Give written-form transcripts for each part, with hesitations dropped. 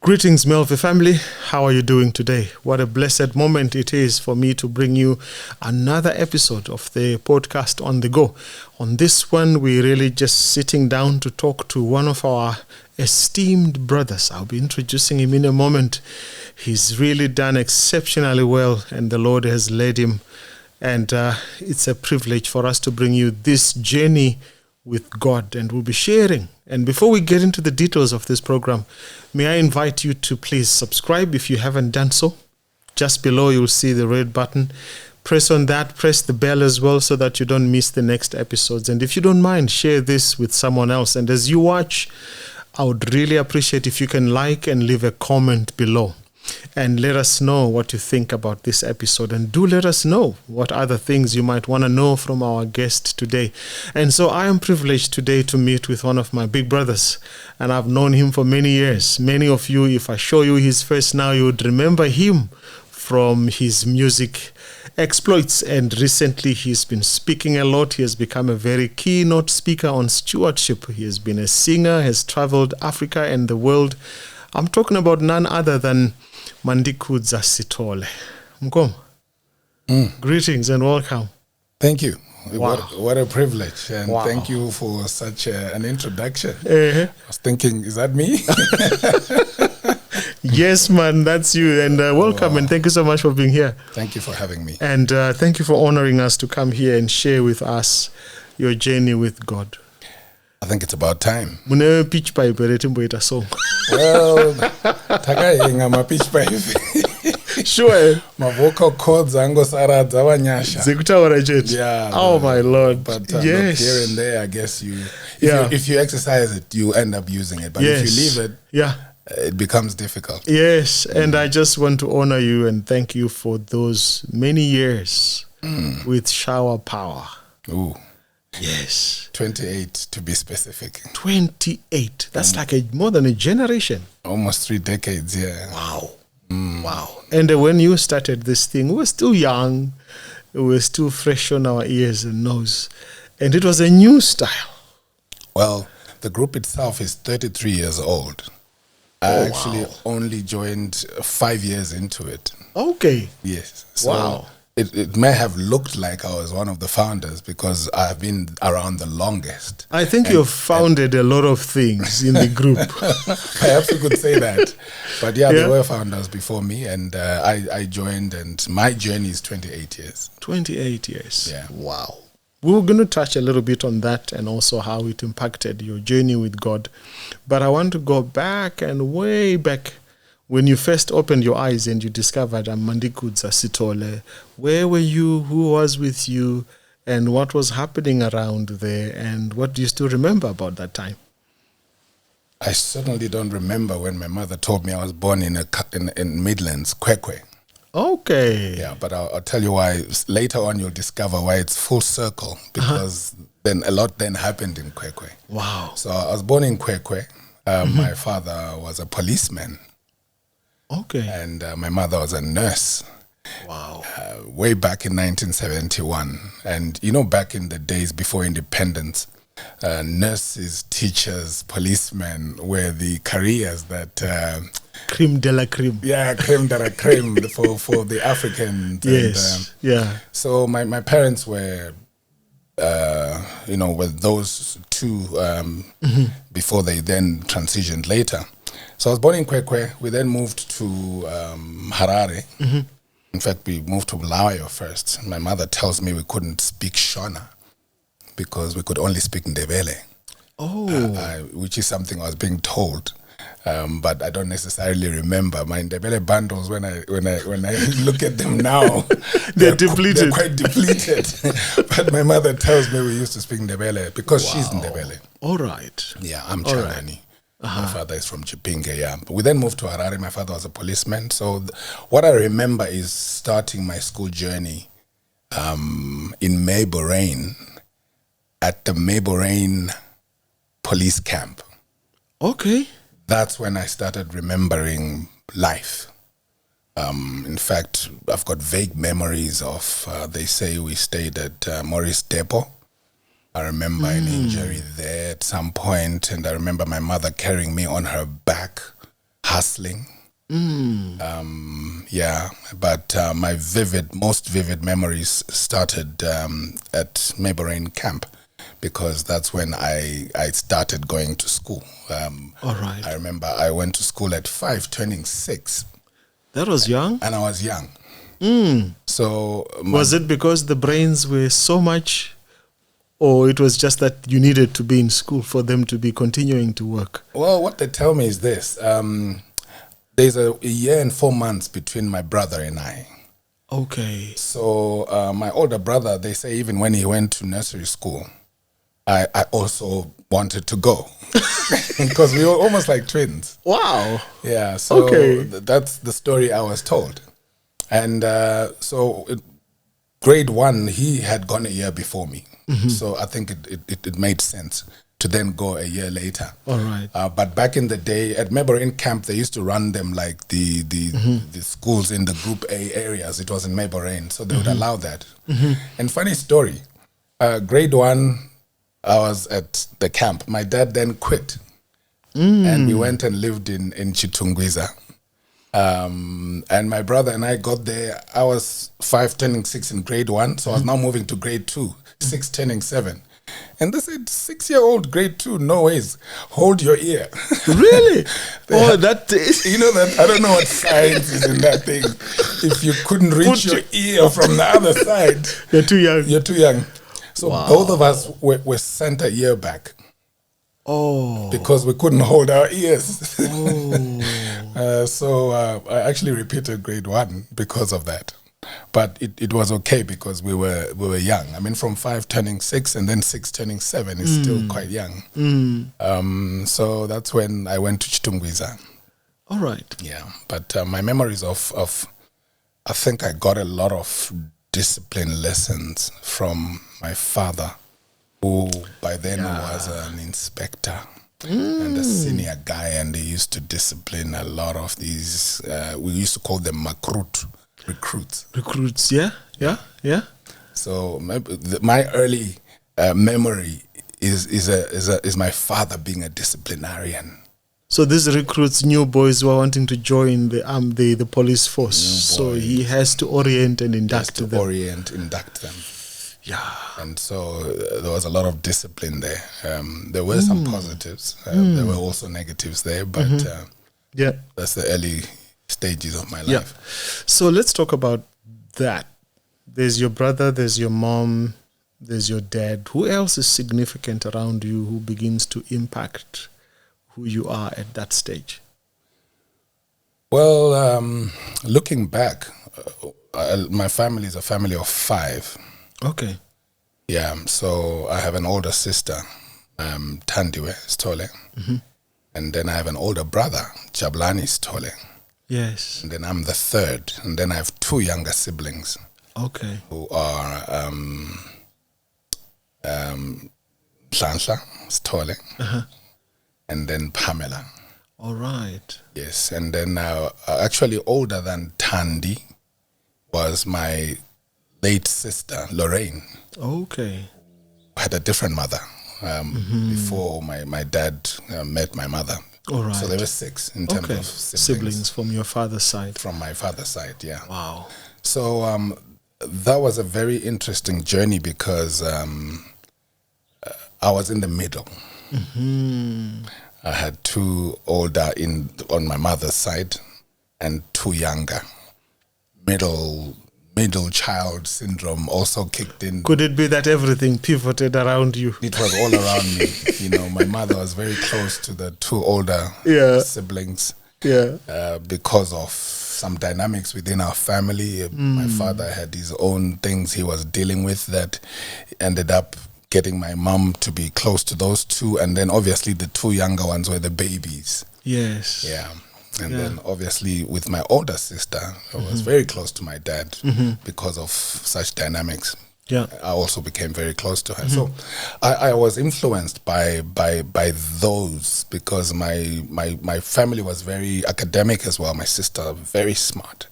Greetings, MelVee family. How are you doing today? What a blessed moment it is for me to bring you another episode of the podcast On The Go. On this one, we're really just sitting down to talk to one of our esteemed brothers. I'll be introducing him in a moment. He's really done exceptionally well, and the Lord has led him. And it's a privilege for us to bring you this journey with God, and we'll be sharing. And before we get into the details of this program, may I invite you to please subscribe if you haven't done so. Just below, you'll see the red button. Press on that, press the bell as well so that you don't miss the next episodes. And if you don't mind, share this with someone else. And as you watch, I would really appreciate if you can like and leave a comment below. And let us know what you think about this episode. And do let us know what other things you might want to know from our guest today. And so I am privileged today to meet with one of my big brothers. And I've known him for many years. Many of you, if I show you his face now, you would remember him from his music exploits. And recently he's been speaking a lot. He has become a very keynote speaker on stewardship. He has been a singer, has traveled Africa and the world. I'm talking about none other than Mandikudza Sithole. Mkom. Greetings and welcome. Thank you. Wow. What a privilege. And thank you for such an introduction. I was thinking, is that me? Yes, man, that's you. And welcome and thank you so much for being here. Thank you for having me. And thank you for honoring us to come here and share with us your journey with God. I think it's about time. Pitch pipe song. Well, Takai my pitch pipe. Sure. My vocal cords ango sara zawanyasha. Yeah. Oh my Lord. But yes. Look, here and there, I guess if you exercise it, you end up using it. But if you leave it, it becomes difficult. Yes, and I just want to honor you and thank you for those many years with shower power. Ooh. Yes. 28 to be specific. 28. That's like more than a generation. Almost 3 decades, yeah. Wow. Wow. And when you started this thing, we were still young. We were still fresh on our ears and nose. And it was a new style. Well, the group itself is 33 years old. I actually only joined 5 years into it. Okay. Yes. So wow. It may have looked like I was one of the founders because I've been around the longest. I think you've founded a lot of things in the group. Perhaps you could say that. But yeah, there were founders before me, and I joined, and my journey is 28 years. 28 years. Yeah. Wow. We were going to touch a little bit on that and also how it impacted your journey with God. But I want to go back and way back. When you first opened your eyes and you discovered Mandikudza Sithole, where were you, who was with you, and what was happening around there, and what do you still remember about that time? I certainly don't remember when my mother told me I was born in Midlands, Quickfire. Okay. Yeah, but I'll tell you why. Later on you'll discover why it's full circle, because then a lot then happened in Quickfire. Wow. So I was born in Quickfire. My father was a policeman. Okay. And my mother was a nurse. Wow. Way back in 1971. And you know, back in the days before independence, nurses, teachers, policemen were the careers that... creme de la creme. Yeah, creme de la creme for the Africans. Yes, and, So my parents were... with those two before they then transitioned later. So I was born in Quickfire. We then moved to Harare. In fact, we moved to Bulawayo first. My mother tells me we couldn't speak Shona because we could only speak Ndebele. Which is something I was being told. But I don't necessarily remember. My Ndebele bundles, when I look at them now, they're depleted. They're quite depleted. But my mother tells me we used to speak Ndebele because she's Ndebele. All right. Yeah, I'm Changani. My father is from Chipinge, yeah. But we then moved to Harare. My father was a policeman. So what I remember is starting my school journey in Mayborain at the Mayborain police camp. Okay. That's when I started remembering life. In fact, I've got vague memories of, they say we stayed at Maurice Depot. I remember an injury there at some point, and I remember my mother carrying me on her back, hustling. But my most vivid memories started at MelVee camp, because that's when I started going to school. All right. I remember I went to school at 5, turning 6. That was young? And I was young. So was it because the brains were so much, or it was just that you needed to be in school for them to be continuing to work? Well, what they tell me is this. There's a year and 4 months between my brother and I. Okay. So my older brother, they say even when he went to nursery school, I also wanted to go because we were almost like twins. Wow. Yeah. So okay. That's the story I was told. And grade 1, he had gone a year before me. So I think it made sense to then go a year later. All right. But back in the day, at MelVee camp, they used to run them like the schools in the Group A areas. It was in MelVee, so they would allow that. And funny story, grade 1, I was at the camp. My dad then quit, and we went and lived in Chitungwiza. And my brother and I got there. I was 5 turning 6 in grade 1, so I was now moving to grade 2, 6 turning 7. And they said, 6-year-old grade 2, no ways, hold your ear. Really? That you know that, I don't know what science is in that thing. If you couldn't reach your ear from the other side, you're too young. You're too young. So both of us were sent a year back. Oh. Because we couldn't hold our ears. So I actually repeated grade 1 because of that. But it was okay because we were young. I mean, from 5 turning 6 and then 6 turning 7 is still quite young. So that's when I went to Chitungwiza. All right. Yeah, but my memories of I think I got a lot of discipline lessons from my father, who by then was an inspector and a senior guy, and he used to discipline a lot of these, we used to call them recruits. Recruits, yeah. So my early memory is my father being a disciplinarian. So these recruits, new boys who are wanting to join the police force. So he has to orient and induct them. Induct them. Yeah. And so there was a lot of discipline there. There were some positives. There were also negatives there, but that's the early stages of my life. Yeah. So let's talk about that. There's your brother, there's your mom, there's your dad. Who else is significant around you who begins to impact who you are at that stage? Well, looking back, my family is a family of 5. Okay. Yeah, so I have an older sister, Thandiwe Sithole, and then I have an older brother, Jabulani Sithole. Yes. And then I'm the 3rd, and then I have 2 younger siblings. Okay. Who are Shansha Sithole, and then Pamela. All right. Yes, and then actually older than Thandi was my late sister, Lorraine. Okay. Had a different mother before my dad met my mother. All right. So there were 6 in terms of siblings. From your father's side. From my father's side, yeah. Wow. So that was a very interesting journey because I was in the middle. I had 2 older on my mother's side and 2 younger. Middle child syndrome also kicked in. Could it be that everything pivoted around you? It was all around me. You know, my mother was very close to the 2 older siblings. Yeah. Because of some dynamics within our family. My father had his own things he was dealing with that ended up getting my mom to be close to those 2. And then obviously the 2 younger ones were the babies. Yes. Yeah. And then obviously with my older sister, I was very close to my dad because of such dynamics. Yeah. I also became very close to her. So I was influenced by those because my family was very academic as well. My sister, very smart.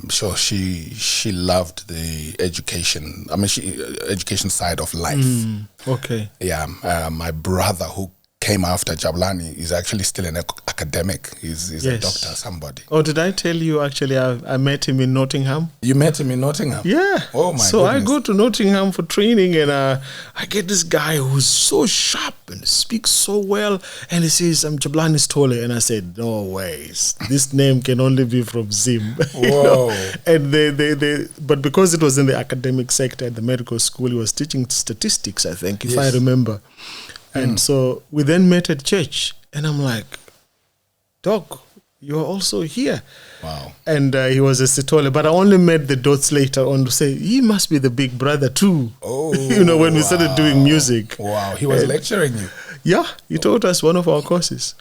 So she loved the education. I mean, education side of life. Okay. Yeah. My brother, who came after Jabulani is actually still an academic. He's a doctor, somebody. Oh, did I tell you actually I met him in Nottingham? You met him in Nottingham? Yeah. Oh, my So goodness. I go to Nottingham for training, and I get this guy who's so sharp and speaks so well, and he says, I'm Jabulani Sithole. And I said, no ways. This name can only be from Zim. Whoa. And but because it was in the academic sector at the medical school, he was teaching statistics, I think, if I remember. And so we then met at church, and I'm like, Doc, you're also here. Wow. And he was a Sithole, but I only met the dots later on to say, he must be the big brother too. Oh, when we started doing music. Wow, he was lecturing you. Yeah, he taught us one of our courses.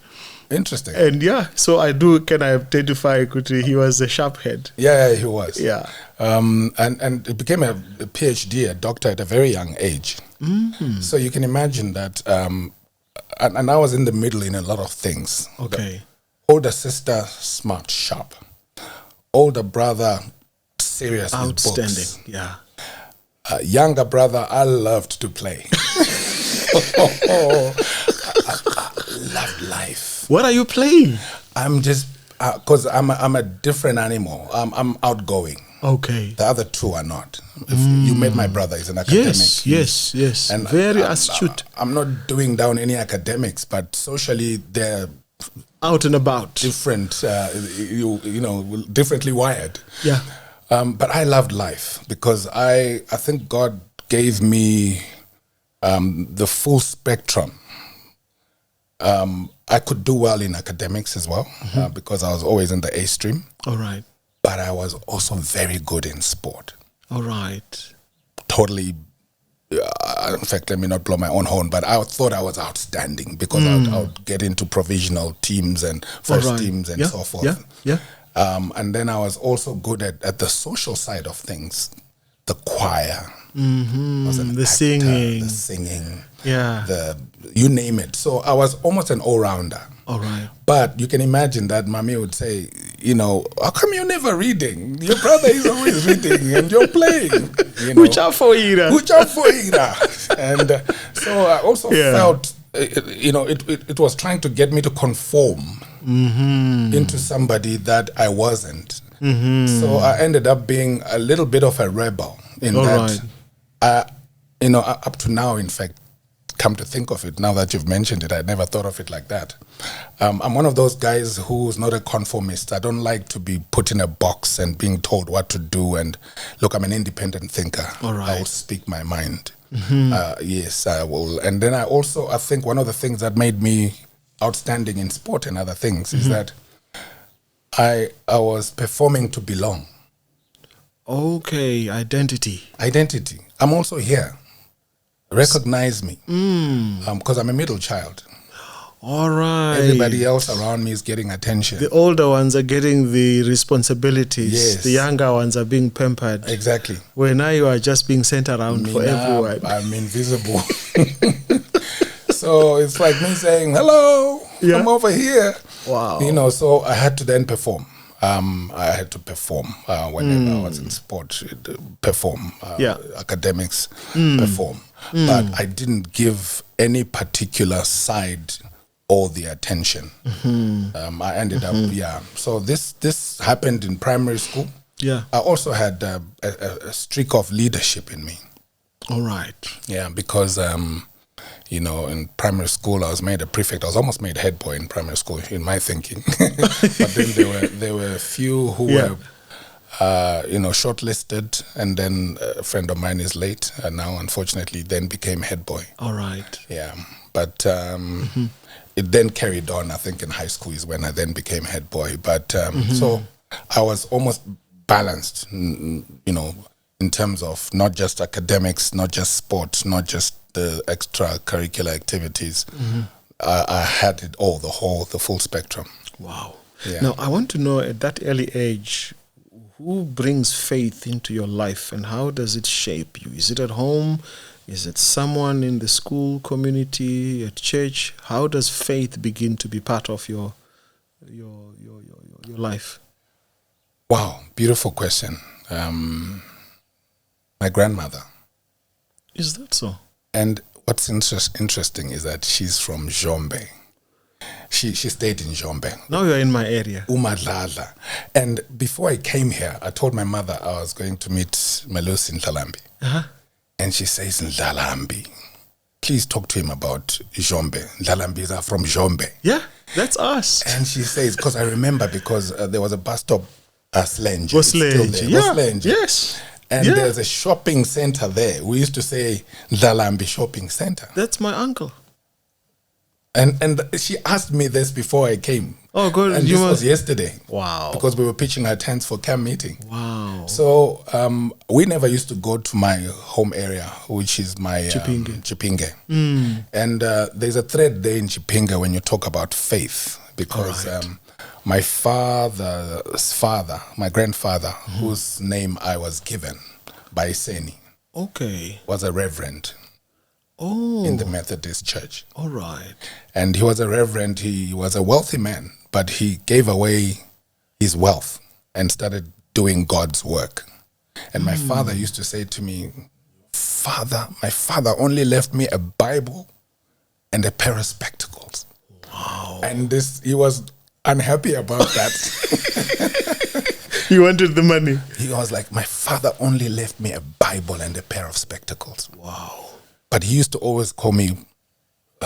Interesting. And so can I identify quickly, he was a sharp head. Yeah, he was. Yeah. And it became a PhD, a doctor at a very young age. Mm-hmm. So you can imagine that, and I was in the middle in a lot of things. Okay. The older sister, smart, sharp. Older brother, serious with books. Outstanding, yeah. Younger brother, I loved to play. I loved life. What are you playing? I'm just, because I'm a different animal. I'm outgoing. Okay. The other two are not. If you met my brother, he's an academic. Yes. And very astute. I'm not doing down any academics, but socially they're out and about. Different, differently wired. Yeah. But I loved life because I think God gave me the full spectrum. I could do well in academics as well because I was always in the A stream. All right. But I was also very good in sport. All right. Totally. In fact, let me not blow my own horn, but I thought I was outstanding because I would get into provisional teams and first teams and so forth. Yeah. And then I was also good at the social side of things, the choir, the singing, you name it. So I was almost an all-rounder. All right. But you can imagine that Mami would say, how come you're never reading? Your brother is always reading and you're playing. And so I also felt, it was trying to get me to conform into somebody that I wasn't. So I ended up being a little bit of a rebel in up to now, in fact, come to think of it, now that you've mentioned it, I never thought of it like that. I'm one of those guys who's not a conformist. I don't like to be put in a box and being told what to do. And look, I'm an independent thinker. All right. I will speak my mind. Yes, I will. And then I think one of the things that made me outstanding in sport and other things is that I was performing to belong. Okay, identity. I'm also here. Recognize me, because I'm a middle child. All right. Everybody else around me is getting attention. The older ones are getting the responsibilities. Yes. The younger ones are being pampered. Exactly. Where now you are just being sent around for everyone. I'm invisible. So it's like me saying, hello, I'm over here. Wow. So I had to then perform. I had to perform whenever I was in sport, perform, academics, perform. But I didn't give any particular side all the attention. I ended up, So this happened in primary school. Yeah. I also had a streak of leadership in me. All right. Yeah, because... in primary school, I was made a prefect. I was almost made head boy in primary school, in my thinking. But then there were a few who were, shortlisted, and then a friend of mine is late, and now, unfortunately, then became head boy. All right. Yeah, but it then carried on. I think in high school is when I then became head boy. But so I was almost balanced, in terms of not just academics, not just sport, not just the extracurricular activities. I had it all, the full spectrum. Wow. Yeah. Now, I want to know, at that early age, who brings faith into your life and how does it shape you? Is it at home? Is it someone in the school community, at church? How does faith begin to be part of your life? Wow, beautiful question. My grandmother. Is that so? And what's interesting is that she's from Jombe. She stayed in Jombe. Now you're in my area. Umadlala. And before I came here, I told my mother I was going to meet Melusi in Ndlalambi. Uh-huh. And she says, Ndlalambi, please talk to him about Jombe. Ndlalambis are from Jombe. Yeah, that's us. And she says, because I remember, because there was a bus stop, Slenje. Slenje. Yes. And there's a shopping center there. We used to say Ndlalambi Shopping Center. That's my uncle. And she asked me this before I came. Oh, good. And this was yesterday. Wow. Because we were pitching our tents for camp meeting. Wow. So we never used to go to my home area, which is my Chipinge. And there's a thread there in Chipinge when you talk about faith. Because my father's father, my grandfather, whose name I was given by Seni, was a reverend. In the Methodist Church. All right. And he was a reverend. He was a wealthy man, but he gave away his wealth and started doing God's work. And my father used to say to me, my father only left me a Bible and a pair of spectacles. Wow. And he was unhappy about that. He wanted the money. He was like, my father only left me a Bible and a pair of spectacles. Wow. But he used to always call me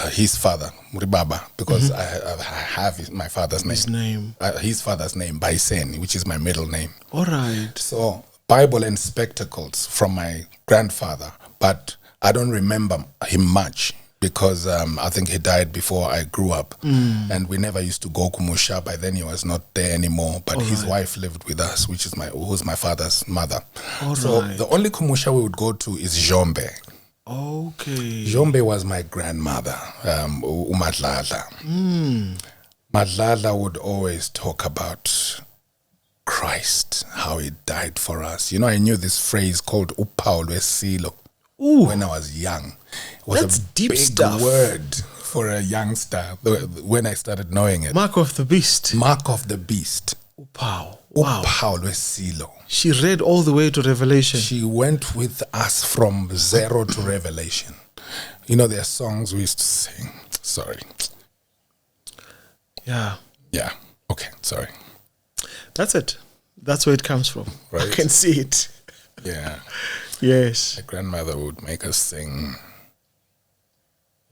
his father, Muribaba, because I have my father's name. His name. His father's name, Baiseni, which is my middle name. All right. So, Bible and spectacles from my grandfather, but I don't remember him much because I think he died before I grew up. And we never used to go Kumusha. By then he was not there anymore, but his wife lived with us, who's my father's mother. So the only Kumusha we would go to is Jombe. Okay. Jombe was my grandmother, Umadlala. Madlala would always talk about Christ, how he died for us. You know, I knew this phrase called Uphawu lwesilo when I was young. It was That's a deep big stuff. word for a youngster when I started knowing it. Mark of the beast. Mark of the beast. Uphawu. Wow. Uphawu lwesilo. She read all the way to Revelation. She went with us from 0 to Revelation. You know, there are songs we used to sing. Sorry. Yeah. Yeah. Okay. Sorry. That's it. That's where it comes from. Right. I can see it. Yeah. Yes. My grandmother would make us sing,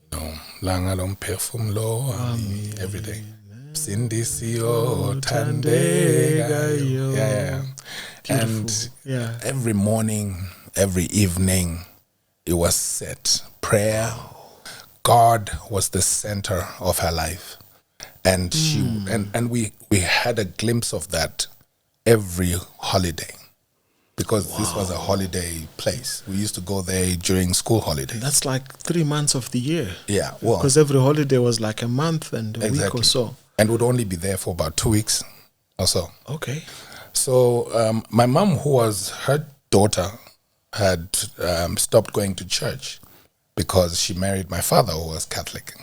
you know, Langa lomphefumulo wami every day. Sindisiyo thandeka yo. Yeah. And every morning, every evening, it was set. Prayer, God was the center of her life. And we had a glimpse of that every holiday. Because this was a holiday place. We used to go there during school holidays. That's like 3 months of the year. Yeah, well. Because every holiday was like a month and a week or so. And would only be there for about 2 weeks or so. Okay. So my mom, her daughter had stopped going to church because she married my father, who was Catholic.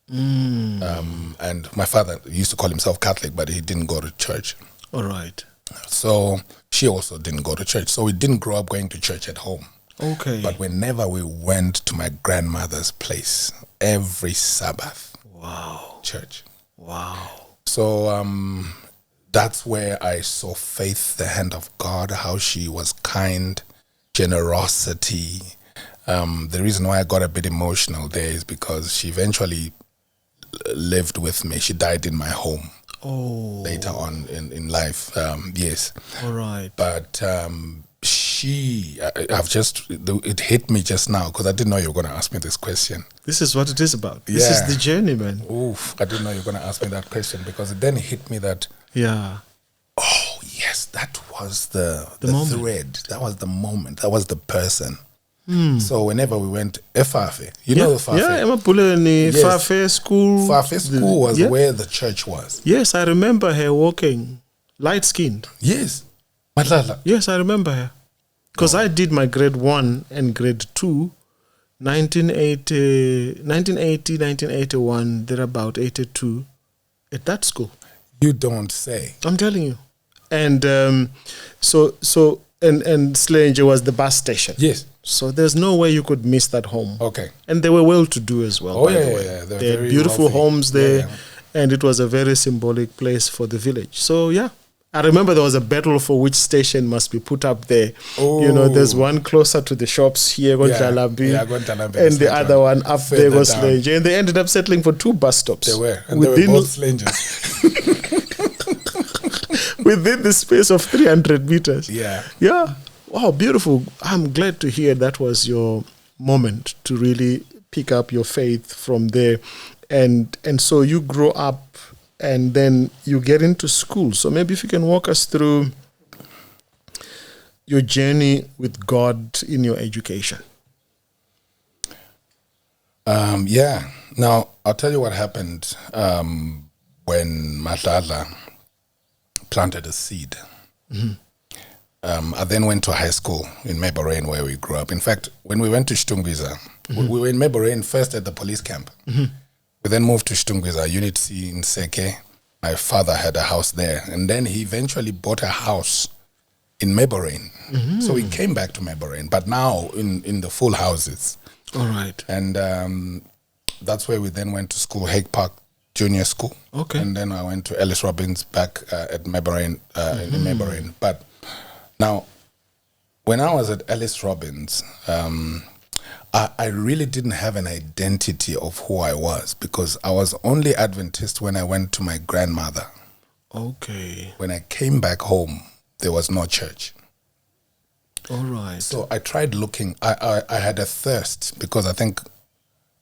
And my father used to call himself Catholic, but he didn't go to church. All right. So she also didn't go to church. So we didn't grow up going to church at home. Okay. But whenever we went to my grandmother's place, every Sabbath, church. Wow. So that's where I saw faith, the hand of God, how she was kind, generosity. The reason why I got a bit emotional there is because she eventually lived with me. She died in my home. Later on in life, yes. All right. But it hit me just now because I didn't know you were going to ask me this question. This is what it is about. This is the journey, man. Oof, I didn't know you were going to ask me that question because it then hit me that, oh, yes, that was the thread. That was the moment. That was the person. So whenever we went Fafe, you know the Fafe? Yeah, Emapuleni, Fafe school. Fafe school was where the church was. Yes, I remember her walking, light-skinned. Yes. Madlala. Yes, I remember her. Because I did my grade 1 and grade 2, 1980, 1981, thereabout 82, at that school. You don't say. I'm telling you. And so Slenje was the bus station. Yes. So there's no way you could miss that home. Okay. And they were well-to-do as well, by the way. They're They had very beautiful wealthy. homes there, Yeah. and it was a very symbolic place for the village. So, yeah. I remember there was a battle for which station must be put up there. You know, there's one closer to the shops here, Gontalambi, and the other one up there was Slenje. And they ended up settling for 2 bus stops. They were, and they were both Slenges. Within the space of 300 meters. Yeah. Yeah. Wow, beautiful. I'm glad to hear that was your moment to really pick up your faith from there. And so you grow up and then you get into school. So maybe if you can walk us through your journey with God in your education. Yeah. Now, I'll tell you what happened when Matladla planted a seed. Mm-hmm. I then went to high school in Mebarine where we grew up. In fact, when we went to Stungwiza, we were in Mebarine first at the police camp. Mm-hmm. We then moved to Stungwiza, Unit C in Seke. My father had a house there. And then he eventually bought a house in Mebarine. Mm-hmm. So we came back to Mebarine, but now in the full houses. All right. And that's where we then went to school, Hague Park Junior School. Okay. And then I went to Ellis Robbins back at Mebarine, in Mebarine. But now, when I was at Ellis Robbins, I really didn't have an identity of who I was because I was only Adventist when I went to my grandmother. Okay. When I came back home, there was no church. All right. So I tried looking. I had a thirst because I think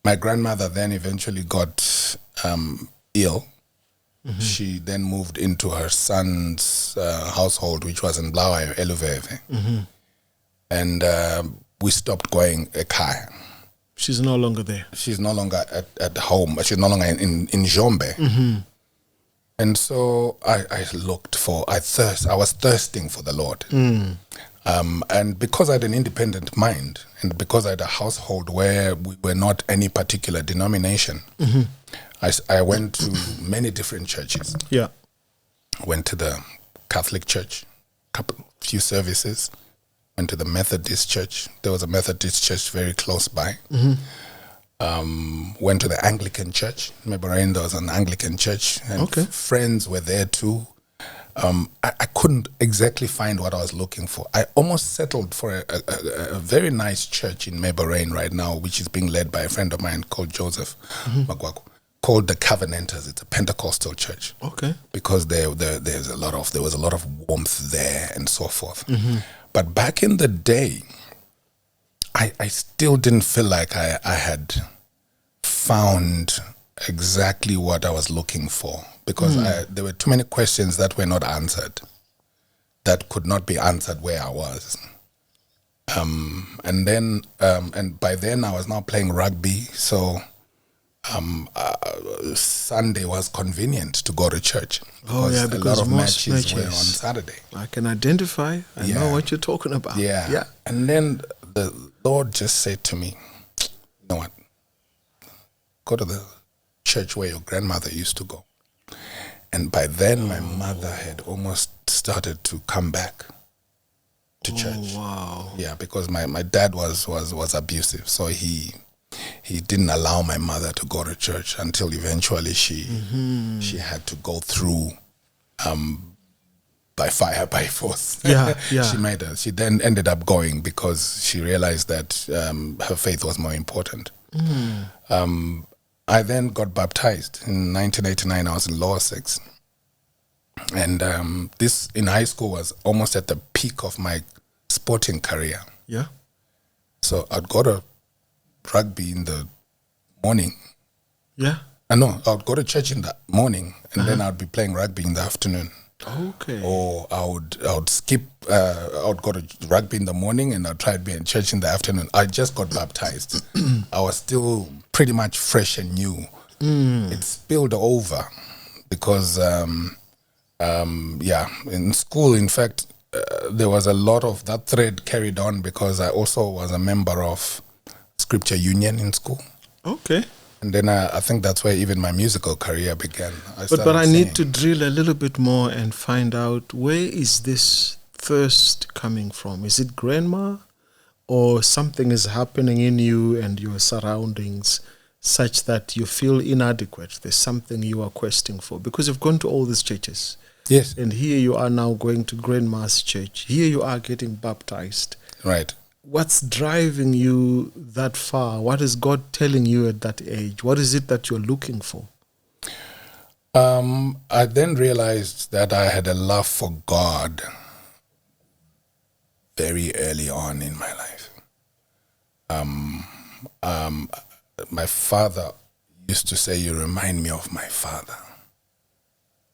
my grandmother then eventually got ill. Mm-hmm. She then moved into her son's household, which was in Blawayo, Eluveve. Mm-hmm. And we stopped going ekhaya. She's no longer there. She's no longer at home. She's no longer in Jombe. Mm-hmm. And so I was thirsting for the Lord. Mm. And because I had an independent mind and because I had a household where we were not any particular denomination, mm-hmm. I went to many different churches. Yeah. Went to the Catholic church, few services. Went to the Methodist church. There was a Methodist church very close by. Mm-hmm. Went to the Anglican church. Remember, there was an Anglican church. And friends were there too. I couldn't exactly find what I was looking for. I almost settled for a very nice church in Mebarine right now, which is being led by a friend of mine called Joseph Magwaku, called the Covenanters. It's a Pentecostal church. Okay. Because there was a lot of warmth there and so forth. Mm-hmm. But back in the day, I still didn't feel like I had found exactly what I was looking for because there were too many questions that were not answered, that could not be answered where I was. And by then I was now playing rugby, so Sunday was convenient to go to church. Because a lot of matches were on Saturday. I can identify. I know what you're talking about. Yeah. And then the Lord just said to me, you know what? Go to the church where your grandmother used to go. And by then my mother had almost started to come back to church. Wow. Yeah, because my dad was abusive. So he didn't allow my mother to go to church until eventually she had to go through by fire, by force. Yeah. She then ended up going because she realized that her faith was more important. I then got baptized in 1989. I was in lower 6. And this in high school was almost at the peak of my sporting career. Yeah. So I'd go to rugby in the morning. Yeah. I'd go to church in the morning and then I'd be playing rugby in the afternoon. Okay. Or I would skip. I would go to rugby in the morning and I'd try to be in church in the afternoon. I just got baptized. I was still pretty much fresh and new. It spilled over because, in school, in fact, there was a lot of that thread carried on because I also was a member of Scripture Union in school. Okay. And then I think that's where even my musical career began. But I need to drill a little bit more and find out, where is this thirst coming from? Is it grandma or something is happening in you and your surroundings such that you feel inadequate. There's something you are questing for because you've gone to all these churches. Yes. And here you are now going to Grand Mass Church. Here you are getting baptized. Right. What's driving you that far? What is God telling you at that age? What is it that you're looking for? I then realized that I had a love for God very early on in my life. My father used to say, "You remind me of my father."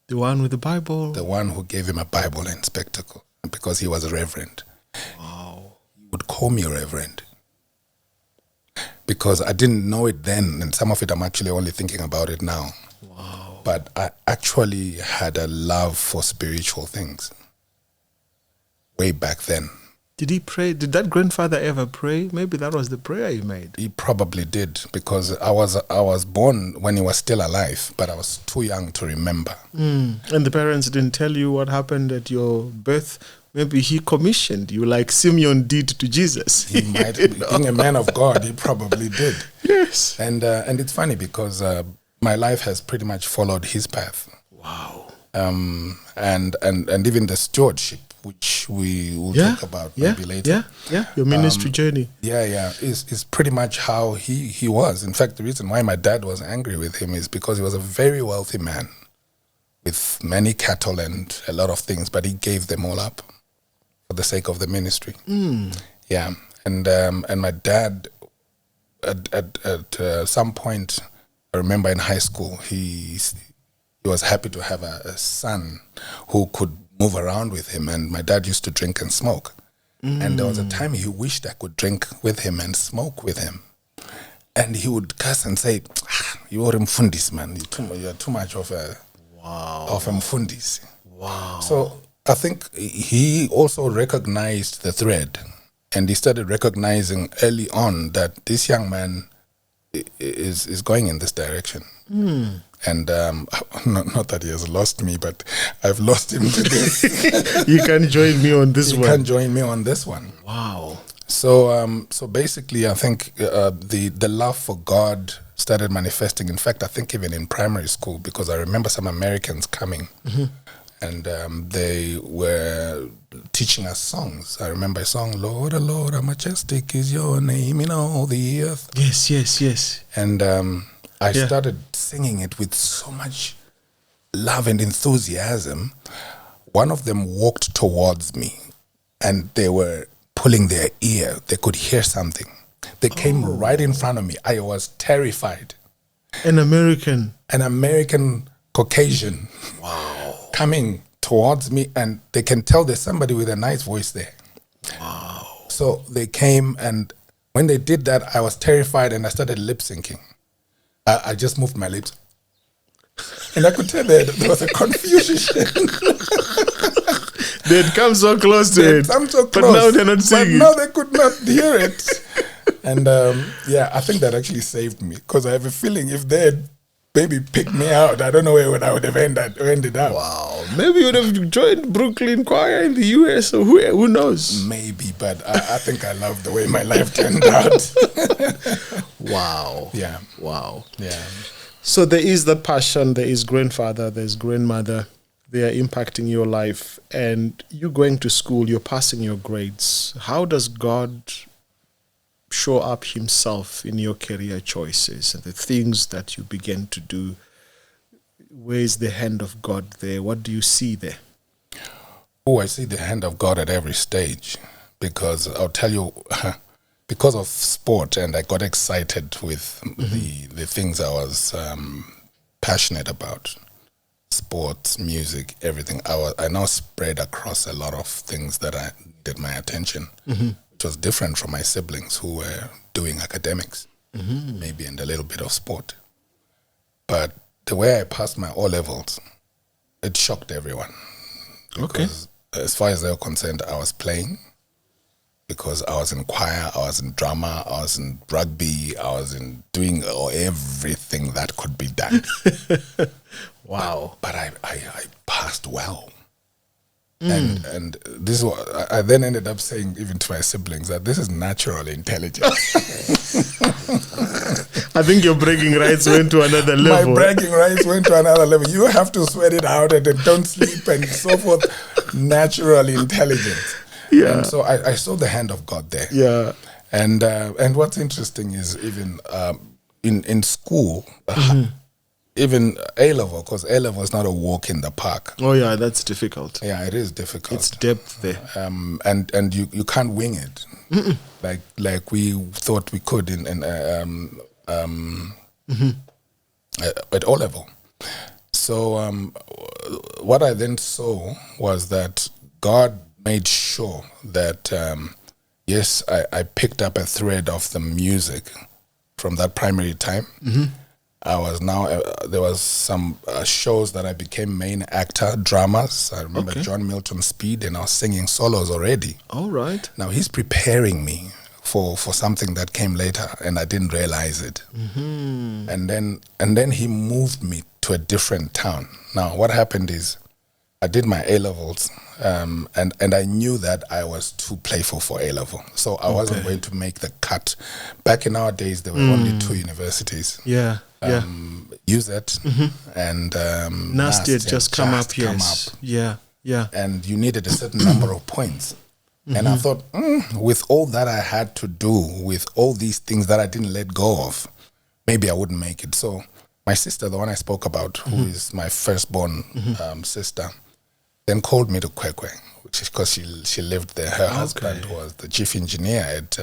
The one with the Bible? The one who gave him a Bible and spectacle, because he was a reverend. Wow. He would call me reverend. Because I didn't know it then, and some of it I'm actually only thinking about it now. Wow. But I actually had a love for spiritual things way back then. Did he pray? Did that grandfather ever pray? Maybe that was the prayer he made. He probably did, because I was born when he was still alive, but I was too young to remember. And the parents didn't tell you what happened at your birth? Maybe he commissioned you like Simeon did to Jesus. He might, being a man of God, he probably did. Yes. And it's funny because my life has pretty much followed his path. Wow. And even the stewardship, which we will talk about maybe later. Your ministry journey. Is pretty much how he was. In fact, the reason why my dad was angry with him is because he was a very wealthy man with many cattle and a lot of things, but he gave them all up for the sake of the ministry. Yeah, and my dad, at some point, I remember in high school, he was happy to have a son who could move around with him, and my dad used to drink and smoke. And there was a time he wished I could drink with him and smoke with him. And he would cuss and say, "You're a mfundis, man. You're too much of a mfundis." Wow. So I think he also recognized the thread, and he started recognizing early on that this young man is going in this direction. And not that he has lost me, but I've lost him to this. You can join me on this one. You can join me on this one. Wow. So basically, I think the love for God started manifesting. In fact, I think even in primary school, because I remember some Americans coming, and they were teaching us songs. I remember a song, "Lord, oh Lord, how majestic is your name in all the earth." Yes. And I started singing it with so much love and enthusiasm. One of them walked towards me, and they were pulling their ear. They could hear something. They came right in front of me. I was terrified. An American Caucasian. Wow. Coming towards me, and they can tell there's somebody with a nice voice there. Wow. So they came, and when they did that, I was terrified, and I started lip syncing. I just moved my lips, and I could tell there was a confusion. They'd come so close to it, come so close, but now they're not singing. But now they could not hear it. And I think that actually saved me, because I have a feeling if they had maybe picked me out, I don't know where I would have ended up. Wow. Maybe you would have joined Brooklyn Choir in the US, or who knows? Maybe, but I think I love the way my life turned out. Wow. Yeah. Wow. Yeah. So there is the passion, there is grandfather, there's grandmother, they are impacting your life, and you're going to school, you're passing your grades. How does God show up himself in your career choices and the things that you begin to do? Where is the hand of God there? What do you see there? Oh, I see the hand of God at every stage, because I'll tell you, because of sport, and I got excited with the things I was passionate about, sports, music, everything. I now spread across a lot of things that I did my attention. It was different from my siblings who were doing academics, maybe, and a little bit of sport. But the way I passed my O-levels, it shocked everyone. Because as far as they were concerned, I was playing, because I was in choir, I was in drama, I was in rugby, I was in doing everything that could be done. Wow. But I passed well. And this is what I then ended up saying even to my siblings, that this is natural intelligence. I think your bragging rights went to another level. My bragging rights went to another level. You have to sweat it out and then don't sleep and so forth. Natural intelligence. Yeah. And so I saw the hand of God there. Yeah. And what's interesting is even in school, even A-level, because A-level is not a walk in the park. Oh yeah, that's difficult. Yeah, it is difficult. It's depth there. And you can't wing it. Like we thought we could at O-level. So what I then saw was that God made sure that yes, I picked up a thread of the music from that primary time. I was now there was some shows that I became main actor, dramas. I remember John Milton Speed, and I was singing solos already. All right. Now he's preparing me for something that came later, and I didn't realize it. And then he moved me to a different town. Now what happened is, I did my A-levels, and I knew that I was too playful for A-level. So I wasn't going to make the cut. Back in our days, there were only 2 universities. Yeah, yeah. Use it, and NAST had just come up, yes. Yeah, yeah. And you needed a certain number of points. And I thought, with all that I had to do, with all these things that I didn't let go of, maybe I wouldn't make it. So my sister, the one I spoke about, who is my firstborn sister, then called me to Kwekwe, which is because she lived there. Her husband was the chief engineer at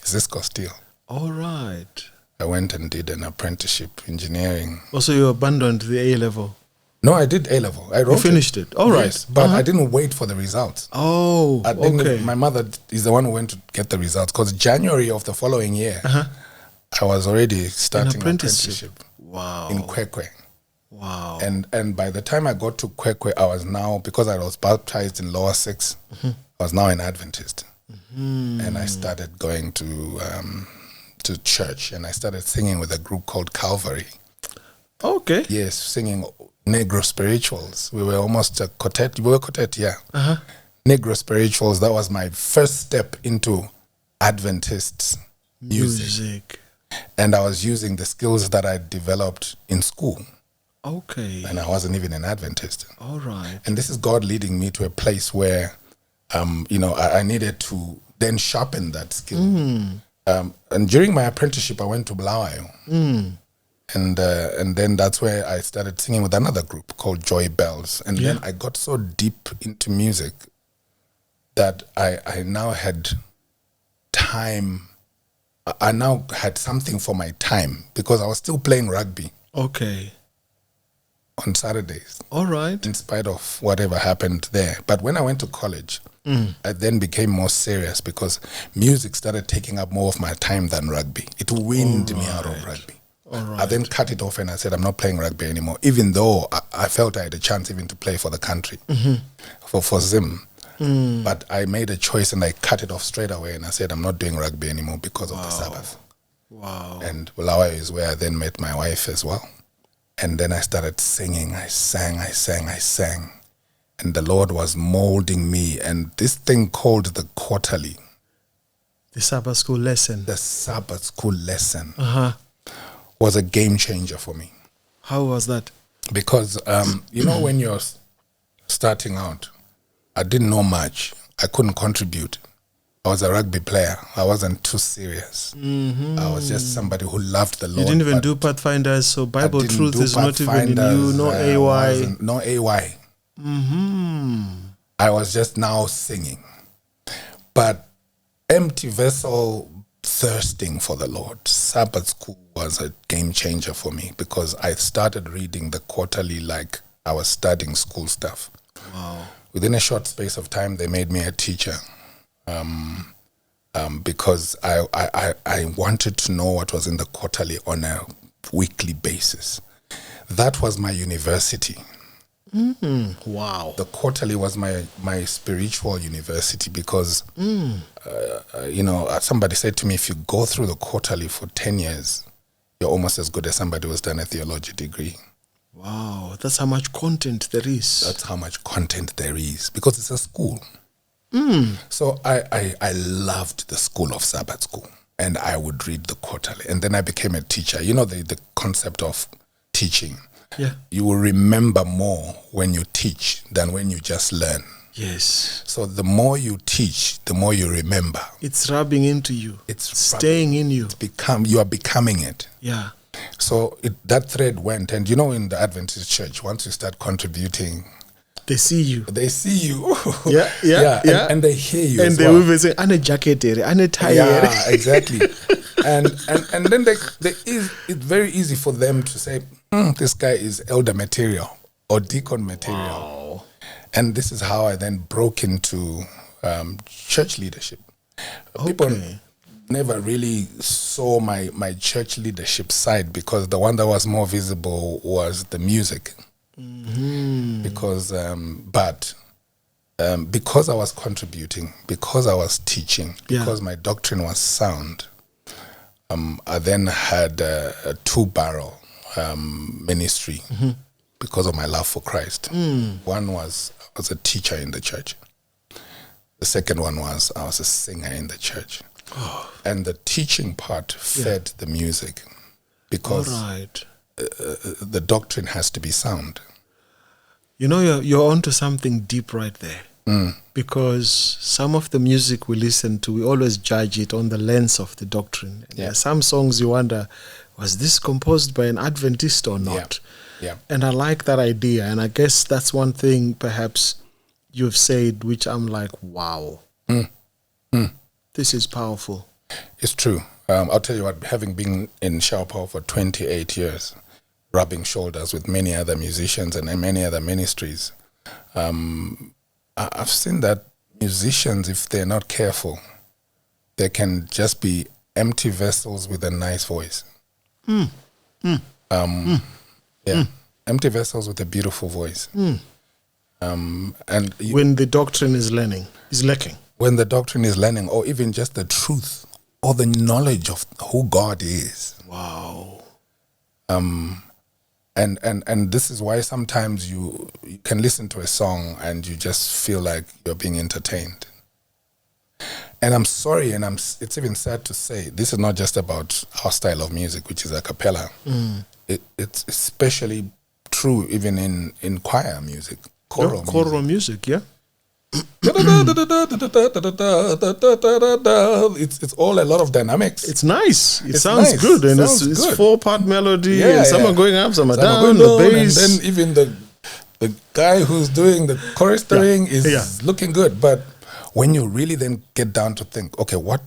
Zisco Steel. All right. I went and did an apprenticeship engineering. Also, you abandoned the A-level? No, I did A-level. I wrote finished it? All right. Yes, but I didn't wait for the results. Oh, okay. My mother is the one who went to get the results, because January of the following year, I was already starting apprenticeship. Wow. In Kwekwe. Wow. And by the time I got to Kwekwe, I was now, because I was baptized in Lower 6, I was now an Adventist. And I started going to church, and I started singing with a group called Calvary. Okay. Yes, singing Negro spirituals. We were almost a quartet. We were a quartet, yeah. Negro spirituals. That was my first step into Adventist music. And I was using the skills that I developed in school. Okay. And I wasn't even an Adventist. All right. And this is God leading me to a place where, I needed to then sharpen that skill. And during my apprenticeship, I went to Bulawayo. And then that's where I started singing with another group called Joy Bells. And then I got so deep into music that I now had time. I now had something for my time, because I was still playing rugby. Okay. On Saturdays. All right. In spite of whatever happened there. But when I went to college, I then became more serious, because music started taking up more of my time than rugby. It weaned me out of rugby. I then cut it off, and I said, I'm not playing rugby anymore, even though I felt I had a chance even to play for the country, for Zim. But I made a choice, and I cut it off straight away, and I said, I'm not doing rugby anymore because of the Sabbath. Wow. And Bulawayo is where I then met my wife as well. And then I started singing. I sang. And the Lord was molding me. And this thing called the quarterly. The Sabbath school lesson. The Sabbath school lesson was a game changer for me. How was that? Because, when you're starting out, I didn't know much. I couldn't contribute. I was a rugby player. I wasn't too serious. I was just somebody who loved the Lord. You didn't even do Pathfinders, so Bible truth is not even in you. No AY. No AY. I was just now singing. But empty vessel, thirsting for the Lord. Sabbath school was a game changer for me, because I started reading the quarterly like I was studying school stuff. Wow. Within a short space of time, they made me a teacher. Because I wanted to know what was in the quarterly on a weekly basis. That was my university. Wow. The quarterly was my spiritual university, because, somebody said to me, if you go through the quarterly for 10 years, you're almost as good as somebody who's done a theology degree. Wow, that's how much content there is. That's how much content there is, because it's a school. So I loved the school of Sabbath school, and I would read the quarterly, and then I became a teacher. You know, the concept of teaching. Yeah. You will remember more when you teach than when you just learn. Yes. So the more you teach, the more you remember. It's rubbing into you. It's staying in you. You are becoming it. Yeah. So that thread went, and you know, in the Adventist church, once you start contributing, they see you. Yeah. And they hear you. And as they well. will be saying, "Ane jacket, ane tie." Yeah, exactly. and then it's very easy for them to say, this guy is elder material or deacon material. Wow. And this is how I then broke into church leadership. People never really saw my church leadership side, because the one that was more visible was the music. Because because I was contributing, because I was teaching, because my doctrine was sound, I then had a two-barrel ministry because of my love for Christ. One was I was a teacher in the church. The second one was I was a singer in the church. And the teaching part fed the music, because the doctrine has to be sound. You know, you're onto something deep right there. Because some of the music we listen to, we always judge it on the lens of the doctrine. And there are some songs you wonder, was this composed by an Adventist or not? Yeah. And I like that idea. And I guess that's one thing perhaps you've said, which I'm like, wow, this is powerful. It's true. I'll tell you what, having been in Shower Power for 28 years, rubbing shoulders with many other musicians and many other ministries, I've seen that musicians, if they're not careful, they can just be empty vessels with a nice voice. Empty vessels with a beautiful voice. And when the doctrine is lacking. When the doctrine is learning, or even just the truth or the knowledge of who God is. Wow. And this is why sometimes you can listen to a song and you just feel like you're being entertained. And I'm sorry, and it's even sad to say, this is not just about our style of music, which is a cappella. It's especially true even in choir music, choral music, yeah. It's all a lot of dynamics. It's nice. It sounds good, and it's 4-part melody, and some are going up, some are down, the bass. And then even the guy who's doing the choristering is looking good. But when you really then get down to think, okay, what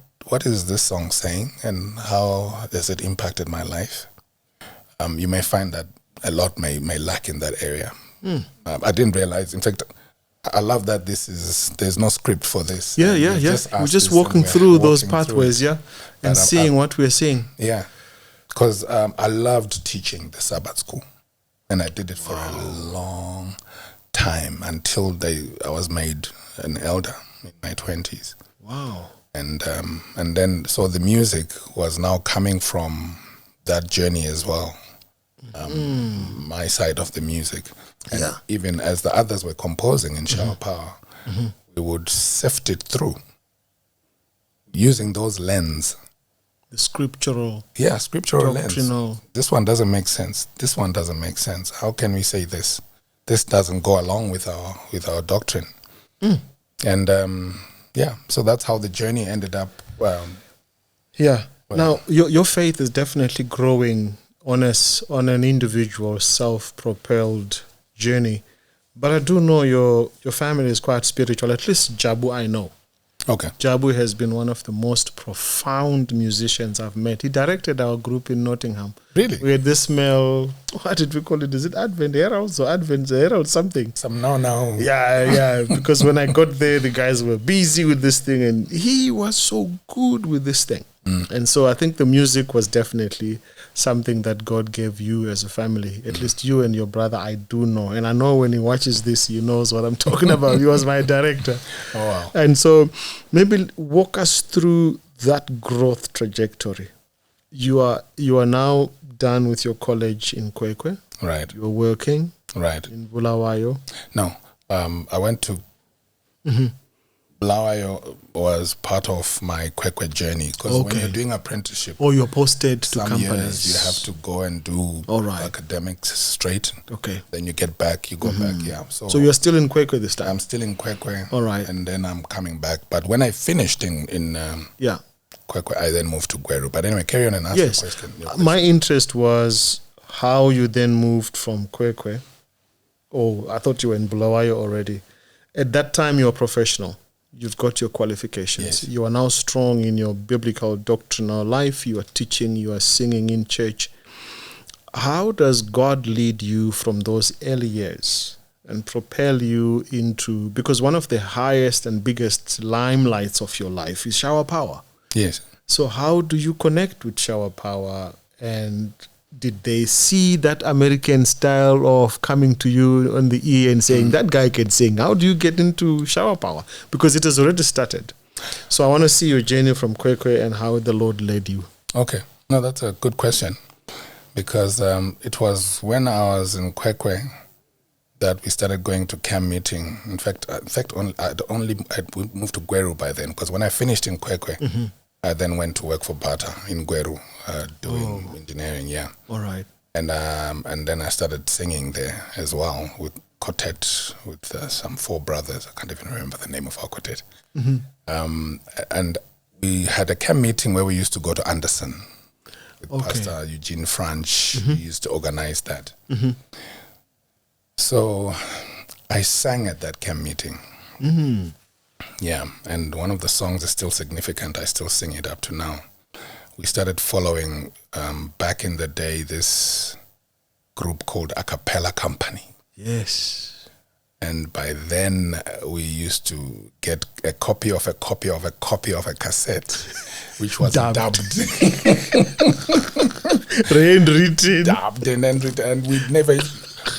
is this song saying, and how has it impacted my life? You may find that a lot may lack in that area. I didn't realize. In fact, I love that there's no script for this. Yeah. We're just walking through those pathways, and seeing what we're seeing. Yeah, because I loved teaching the Sabbath school, and I did it for a long time until I was made an elder in my 20s. Wow. And then so the music was now coming from that journey as well. My side of the music. And even as the others were composing in Shower Power, we would sift it through using those lens. The scriptural. Yeah, scriptural doctrinal lens. This one doesn't make sense. This one doesn't make sense. How can we say this? This doesn't go along with our doctrine. And so that's how the journey ended up. Now, your faith is definitely growing on an individual self-propelled journey, but I do know your family is quite spiritual. At least Jabu, I know. Okay. Jabu has been one of the most profound musicians I've met. He directed our group in Nottingham. Really? We had this what did we call it? Is it Advent Heralds or Advent Herald something? Some now. Yeah. Because when I got there, the guys were busy with this thing, and he was so good with this thing. And so I think the music was definitely something that God gave you as a family. At least you and your brother, I do know. And I know when he watches this, he knows what I'm talking about. He was my director. Oh, wow. And so maybe walk us through that growth trajectory. you are now done with your college in Kwekwe. Right. You're working. Right. In Bulawayo. No. I went to Bulawayo was part of my Kwekwe journey, because when you're doing apprenticeship, or you're posted to some companies, years you have to go and do academics straight. Okay. Then you get back, you go back. Yeah. So you're still in Kwekwe this time? I'm still in Kwekwe. All right. And then I'm coming back. But when I finished in Kwekwe, I then moved to Gweru. But anyway, carry on and ask your question. My interest was how you then moved from Kwekwe. Oh, I thought you were in Bulawayo already. At that time, you were professional. You've got your qualifications. Yes. You are now strong in your biblical doctrinal life. You are teaching, you are singing in church. How does God lead you from those early years and propel you into, because one of the highest and biggest limelights of your life is shower power. Yes. So how do you connect with shower power, and did they see that American style of coming to you on the ear and saying, that guy can sing? How do you get into shower power? Because it has already started. So I want to see your journey from Kwekwe and how the Lord led you. Okay. No, that's a good question. Because it was when I was in Kwekwe that we started going to camp meeting. In fact, I'd moved to Gweru by then, because when I finished in Kwekwe, I then went to work for Bata in Gweru, doing engineering. Yeah. All right. And then I started singing there as well with quartet with some 4 brothers. I can't even remember the name of our quartet. And we had a camp meeting where we used to go to Anderson with Pastor Eugene Franch. He used to organize that. So I sang at that camp meeting. Yeah, and one of the songs is still significant. I still sing it up to now. We started following, back in the day, this group called A Cappella Company. Yes. And by then, we used to get a copy of a copy of a copy of a cassette, which was dubbed. Handwritten. Dubbed and handwritten. And we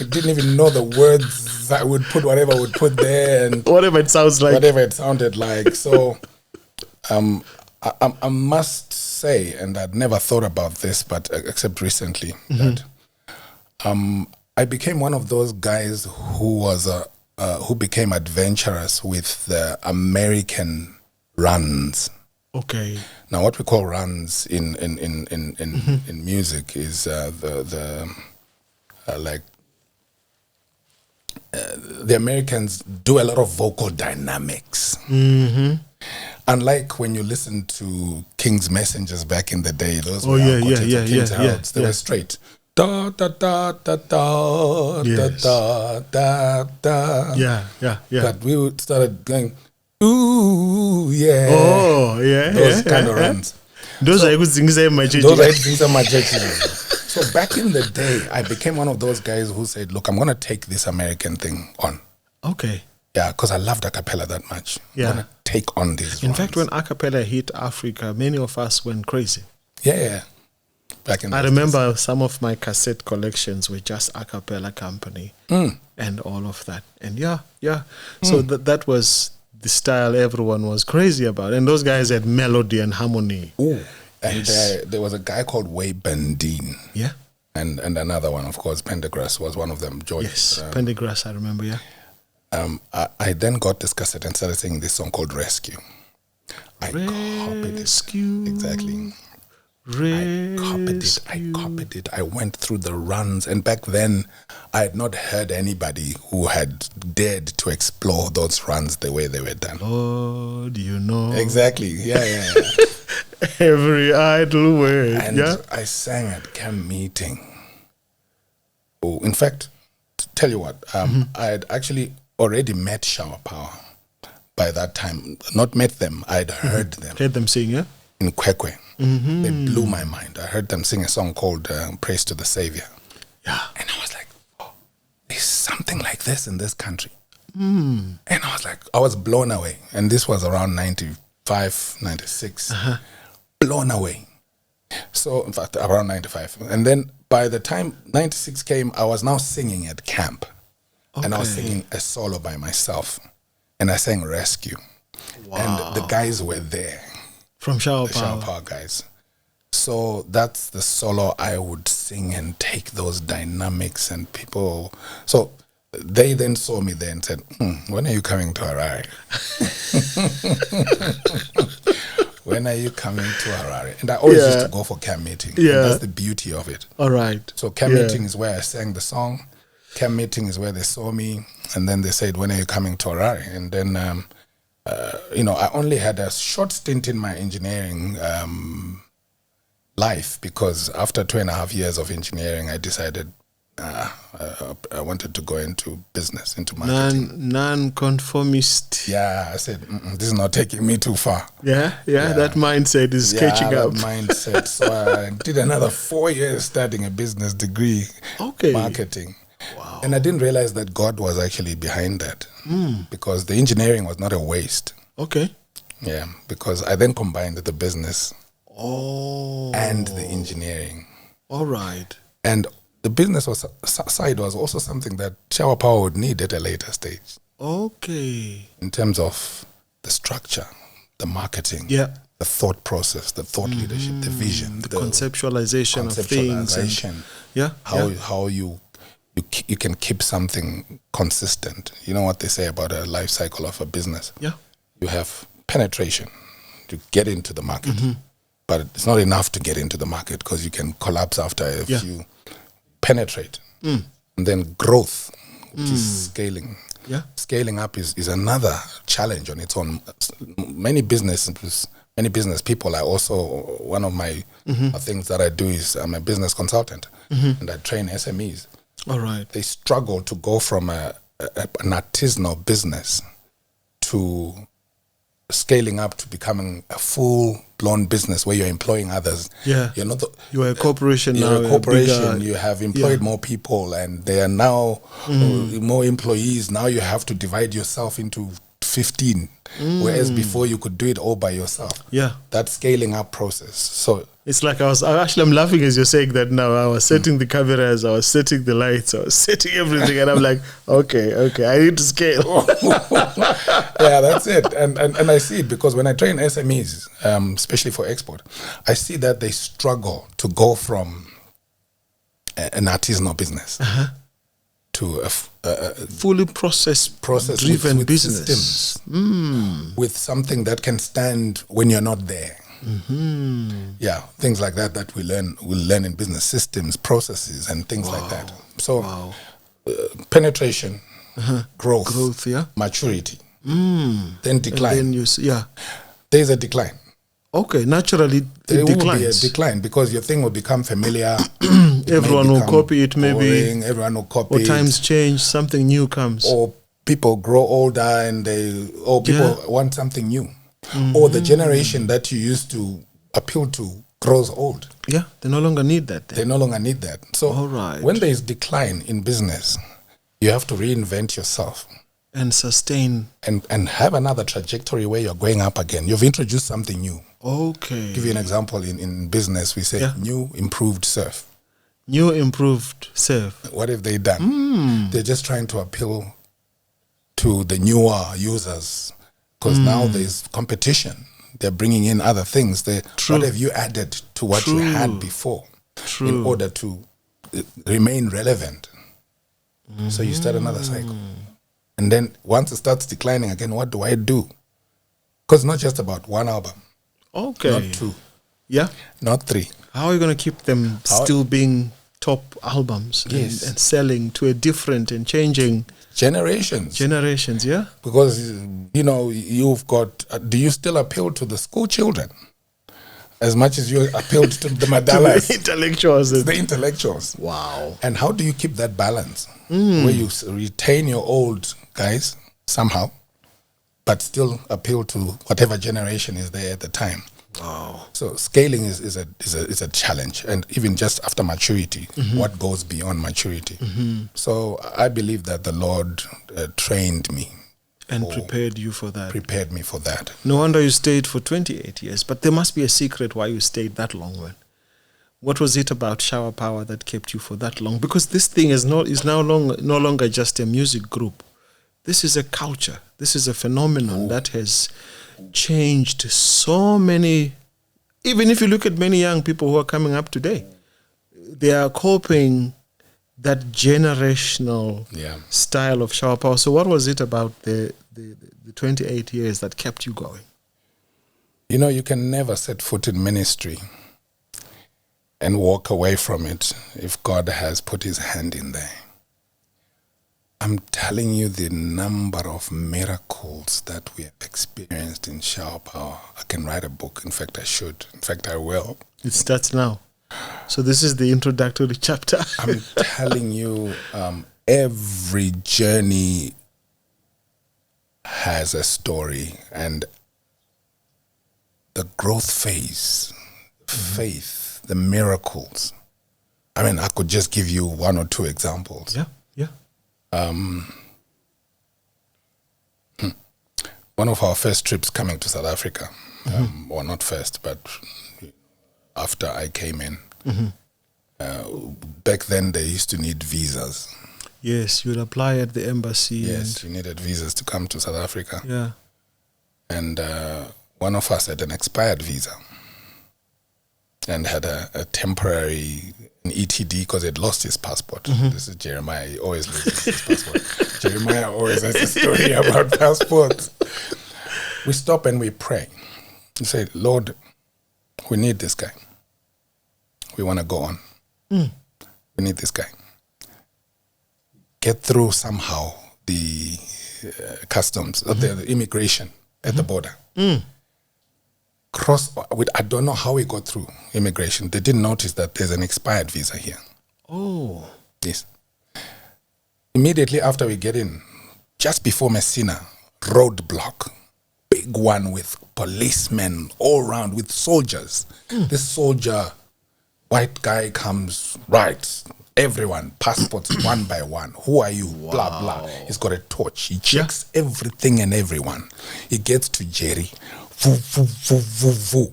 didn't even know the words. I would put whatever I would put there. And whatever it sounds like. Whatever it sounded like. So I must say, and I'd never thought about this, but except recently, that I became one of those guys who became adventurous with the American runs. Okay. Now, what we call runs in music is the Americans do a lot of vocal dynamics. Unlike when you listen to King's Messengers back in the day, those were King's Heralds. They were straight. Da da da da da da da da. Yeah. But we started going, ooh, yeah. Oh, yeah. Those kind of runs. Those are good things in my church. So back in the day, I became one of those guys who said, look, I'm going to take this American thing on. Okay. Yeah, because I loved a cappella that much. Yeah. I'm going to take on these In fact, when a cappella hit Africa, many of us went crazy. Yeah. Back in I remember days. Some of my cassette collections were just a cappella company and all of that. And so that was the style everyone was crazy about. And those guys had melody and harmony. Ooh. And there was a guy called Way Bendine. Yeah. And another one, of course, Pendergrass was one of them. George. Yes, Pendergrass, I remember, yeah. I then got this cassette and started singing this song called Rescue. I copied it. Exactly. I copied it. I went through the runs. And back then, I had not heard anybody who had dared to explore those runs the way they were done. Oh, do you know? Exactly. Yeah. Every idle word. And I sang at camp meeting. Oh, in fact, to tell you what, I had actually already met Shower Power by that time. Not met them, I had heard them. Heard them sing, yeah? In Kwekwe. They blew my mind. I heard them sing a song called Praise to the Savior. Yeah. And I was like, oh, there's something like this in this country. And I was like, I was blown away. And this was around 95, 96. Blown away. So, in fact, around 95. And then by the time 96 came, I was now singing at camp. Okay. And I was singing a solo by myself. And I sang Rescue. Wow. And the guys were there. From Shower Power. Shower Power guys. So that's the solo I would sing and take those dynamics and people. So they then saw me there and said, when are you coming to Harare? When are you coming to Harare? And I always used to go for camp meeting. Yeah. And that's the beauty of it. All right. So camp meeting is where I sang the song. Camp meeting is where they saw me. And then they said, when are you coming to Harare? And then, I only had a short stint in my engineering life, because after 2.5 years of engineering, I decided I wanted to go into business, into marketing. Non-conformist. Yeah, I said, this is not taking me too far. Yeah, that mindset is catching up. Mindset. So I did another 4 years studying a business degree, marketing. Wow. And I didn't realize that God was actually behind that, because the engineering was not a waste. Okay. Yeah, because I then combined the business and the engineering. All right. And the business side was also something that Shower Power would need at a later stage. Okay. In terms of the structure, the marketing, the thought process, the thought leadership, the vision, the conceptualization of things. How you can keep something consistent. You know what they say about a life cycle of a business? Yeah. You have penetration to get into the market. But it's not enough to get into the market, because you can collapse after a few. Penetrate. And then growth, which is scaling. Yeah. Scaling up is another challenge on its own. Many business people are also, one of my things that I do is I'm a business consultant, and I train SMEs. All right. They struggle to go from an artisanal business to scaling up to becoming a full-blown business where you're employing others. Yeah. You're a corporation now. You're a corporation. You have employed more people, and there are now more employees. Now you have to divide yourself into 15, whereas before you could do it all by yourself. Yeah. That scaling up process. So it's like I'm laughing as you're saying that now. I was setting the cameras, I was setting the lights, I was setting everything, and I'm like, okay, I need to scale. Yeah, that's it. And I see it, because when I train SMEs, especially for export, I see that they struggle to go from an artisanal business to a fully process-driven with business. Systems, with something that can stand when you're not there. Yeah, things like that we'll learn in business, systems, processes, and things like that. So penetration, growth, maturity, then decline. And then there's a decline. Okay, naturally there declines. will be a decline, because your thing will become familiar. Everyone will copy it, maybe. Boring, everyone will copy it. Or times change, something new comes. Or people grow older and people want something new. Or the generation that you used to appeal to grows old. Yeah, they no longer need that. They no longer need that. So when there is decline in business, you have to reinvent yourself. And sustain. And have another trajectory where you're going up again. You've introduced something new. Okay. Give you an example. In business, we say new improved surf. New improved surf. What have they done? They're just trying to appeal to the newer users, because now there's competition. They're bringing in other things. What have you added to what you had before in order to remain relevant? So you start another cycle. And then once it starts declining again, what do I do? Because it's not just about one album. Okay. Not two. Yeah. Not three. How are you going to keep them still being top albums and selling to a different and changing generations, yeah? Because, you've got, do you still appeal to the school children as much as you appealed to the Madalas? The intellectuals. Wow. And how do you keep that balance? Where you retain your old guys somehow, but still appeal to whatever generation is there at the time. Wow. So scaling is a challenge, and even just after maturity, what goes beyond maturity. So I believe that the Lord trained me and prepared you for that. Prepared me for that. No wonder you stayed for 28 years, but there must be a secret why you stayed that long. What was it about Shower Power that kept you for that long? Because this thing is no longer just a music group. This is a culture. This is a phenomenon that has changed so many even if you look at many young people who are coming up today, they are copying that generational style of shower power. So what was it about the 28 years that kept you going? You know, you can never set foot in ministry and walk away from it if God has put his hand in there. I'm telling you the number of miracles that we have experienced in shower power. I can write a book. In fact, I should. In fact, I will. It starts now. So this is the introductory chapter. I'm telling you, every journey has a story, and the growth phase, faith, the miracles. I mean, I could just give you one or two examples. Yeah. One of our first trips coming to South Africa, or not first, but after I came in, back then they used to need visas. Yes, you'd apply at the embassy. Yes, you needed visas to come to South Africa. Yeah. And one of us had an expired visa and had a temporary ETD because he'd lost his passport. This is Jeremiah. He always loses his passport. Jeremiah always has a story about passports. We stop and we pray. We say, Lord, we need this guy. We want to go on. We need this guy. Get through somehow the customs, the immigration at the border. Cross. I don't know how we got through immigration. They didn't notice that there's an expired visa here. Oh. Yes. Immediately after we get in, just before Messina, roadblock, big one with policemen all around with soldiers. This soldier, white guy comes, right, everyone, passports one by one. Who are you? Wow. Blah, blah. He's got a torch. He checks everything and everyone. He gets to Jerry. Voo, voo, voo, voo, voo.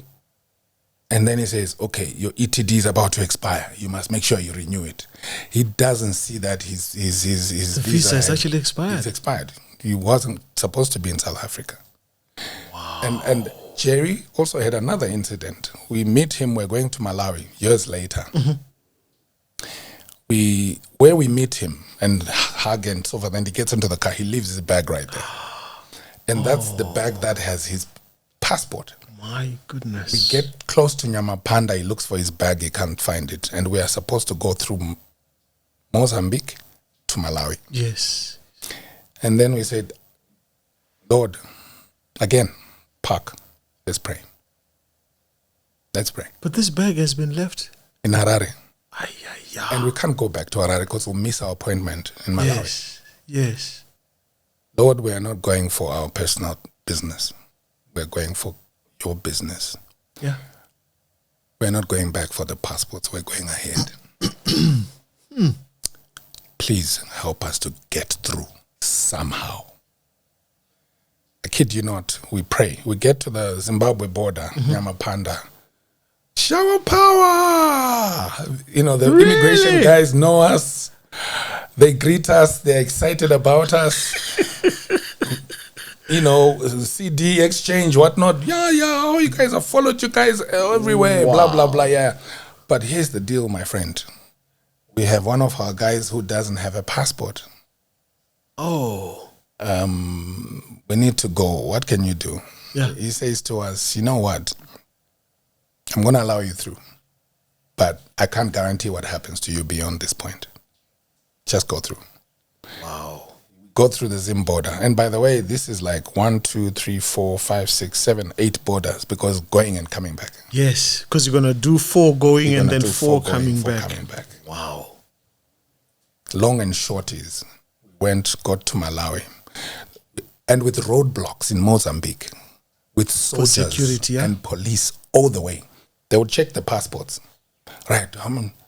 And then he says, okay, your ETD is about to expire. You must make sure you renew it. He doesn't see that his visa has actually expired. It's expired. He wasn't supposed to be in South Africa. Wow. And Jerry also had another incident. We meet him, we're going to Malawi years later. Where we meet him and hug and so forth, and he gets into the car, he leaves his bag right there. And that's the bag that has his passport. My goodness. We get close to Nyamapanda, he looks for his bag, he can't find it. And we are supposed to go through Mozambique to Malawi. Yes. And then we said, Lord, again, park, let's pray. Let's pray. But this bag has been left in Harare. Ay. And we can't go back to Harare because we'll miss our appointment in Malawi. Yes. Lord, we are not going for our personal business. We're going for your business. Yeah. We're not going back for the passports. We're going ahead. Please help us to get through somehow. I kid you not, we pray. We get to the Zimbabwe border, Nyamapanda. Shower power! You know, the immigration guys know us. They greet us. They're excited about us. You know, CD exchange, whatnot. Yeah, oh, you guys have followed you guys everywhere, blah, blah, blah, yeah. But here's the deal, my friend. We have one of our guys who doesn't have a passport. Oh. We need to go. What can you do? Yeah. He says to us, you know what? I'm going to allow you through. But I can't guarantee what happens to you beyond this point. Just go through. Wow. Go through the Zim border. And by the way, this is like 1, 2, 3, 4, 5, 6, 7, 8 borders because going and coming back. Yes, because you're going to do 4 going and then 4 coming back. Wow. Long and short is, got to Malawi. And with roadblocks in Mozambique, with soldiers security, and police all the way. They would check the passports. Right.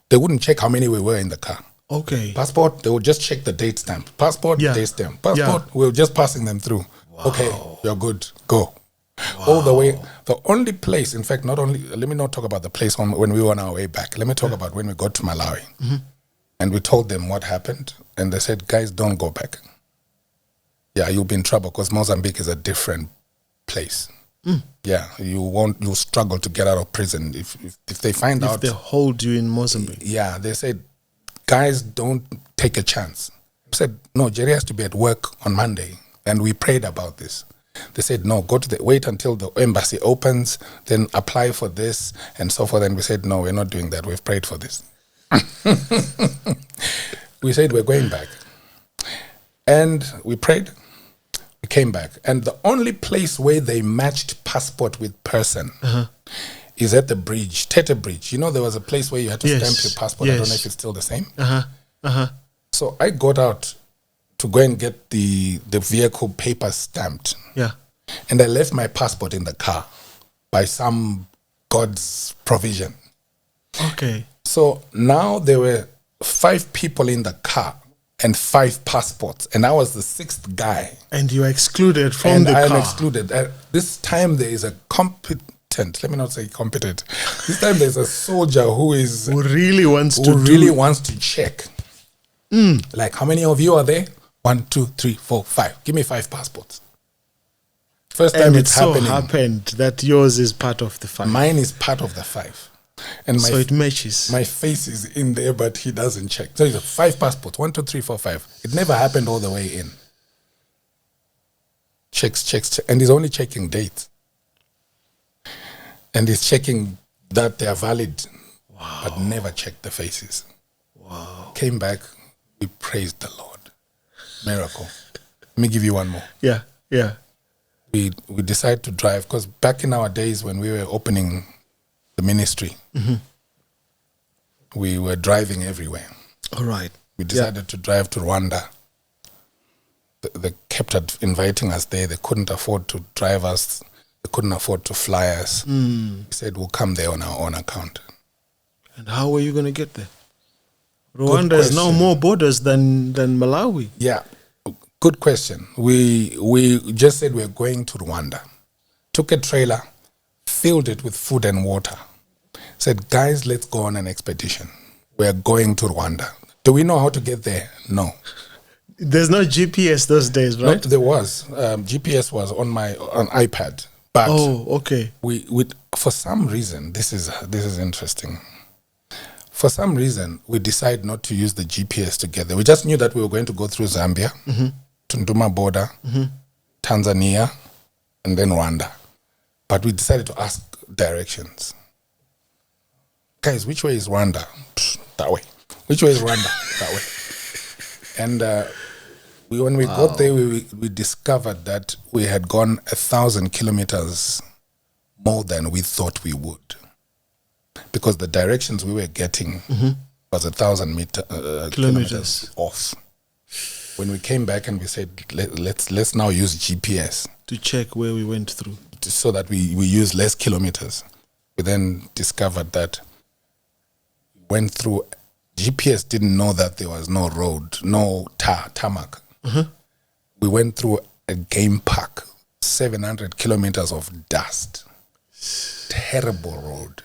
They wouldn't check how many we were in the car. Okay. Passport, they would just check the date stamp. Passport, date stamp. Passport, we were just passing them through. Wow. Okay, you're good. Go. Wow. All the way. The only place, in fact, let me not talk about the place when we were on our way back. Let me talk about when we got to Malawi. And we told them what happened. And they said, guys, don't go back. Yeah, you'll be in trouble because Mozambique is a different place. Yeah, you'll struggle to get out of prison if they find out. If they hold you in Mozambique. Yeah, they said, guys, don't take a chance. I said, no, Jerry has to be at work on Monday. And we prayed about this. They said, no, wait until the embassy opens, then apply for this and so forth. And we said, no, we're not doing that. We've prayed for this. We said we're going back. And we prayed. We came back. And the only place where they matched passport with person is at the bridge, Tete Bridge. You know, there was a place where you had to stamp your passport. I don't know if it's still the same. So I got out to go and get the vehicle papers stamped. Yeah. And I left my passport in the car by some God's provision. Okay. So now there were 5 people in the car and 5 passports. And I was the 6th guy. And you are excluded from the car. And I am excluded. This time there is a competent, let me not say competent. This time there's a soldier who really wants to check. Like, how many of you are there? 1, 2, 3, 4, 5. Give me 5 passports. First time it's happening. So happened that yours is part of the 5. Mine is part of the 5. And so it matches. My face is in there, but he doesn't check. So it's 5 passports. 1, 2, 3, 4, 5. It never happened all the way in. Checks. And he's only checking dates. And he's checking that they are valid. Wow. But never checked the faces. Wow. Came back. We praised the Lord. Miracle. Let me give you one more. Yeah. We decided to drive, because back in our days when we were opening the ministry, we were driving everywhere. All right. We decided to drive to Rwanda. They kept inviting us there. They couldn't afford to drive us. They couldn't afford to fly us. We said, we'll come there on our own account. And how were you going to get there? Rwanda has now more borders than Malawi. Yeah. Good question. We just said we're going to Rwanda. Took a trailer, filled it with food and water. Said, guys, let's go on an expedition. We're going to Rwanda. Do we know how to get there? No. There's no GPS those days, right? No, there was. GPS was on iPad. But okay. We for some reason, this is interesting. For some reason, we decided not to use the GPS together. We just knew that we were going to go through Zambia, Tunduma border, Tanzania, and then Rwanda. But we decided to ask directions. Guys, which way is Rwanda? That way. Which way is Rwanda? That way. And when we got there, we discovered that we had gone 1,000 kilometers more than we thought we would. Because the directions we were getting was 1,000 kilometers off. When we came back and we said, let's now use GPS to check where we went through, so that we use less kilometers. We then discovered that went through. GPS didn't know that there was no road, no tarmac. We went through a game park, 700 kilometers of dust, terrible road.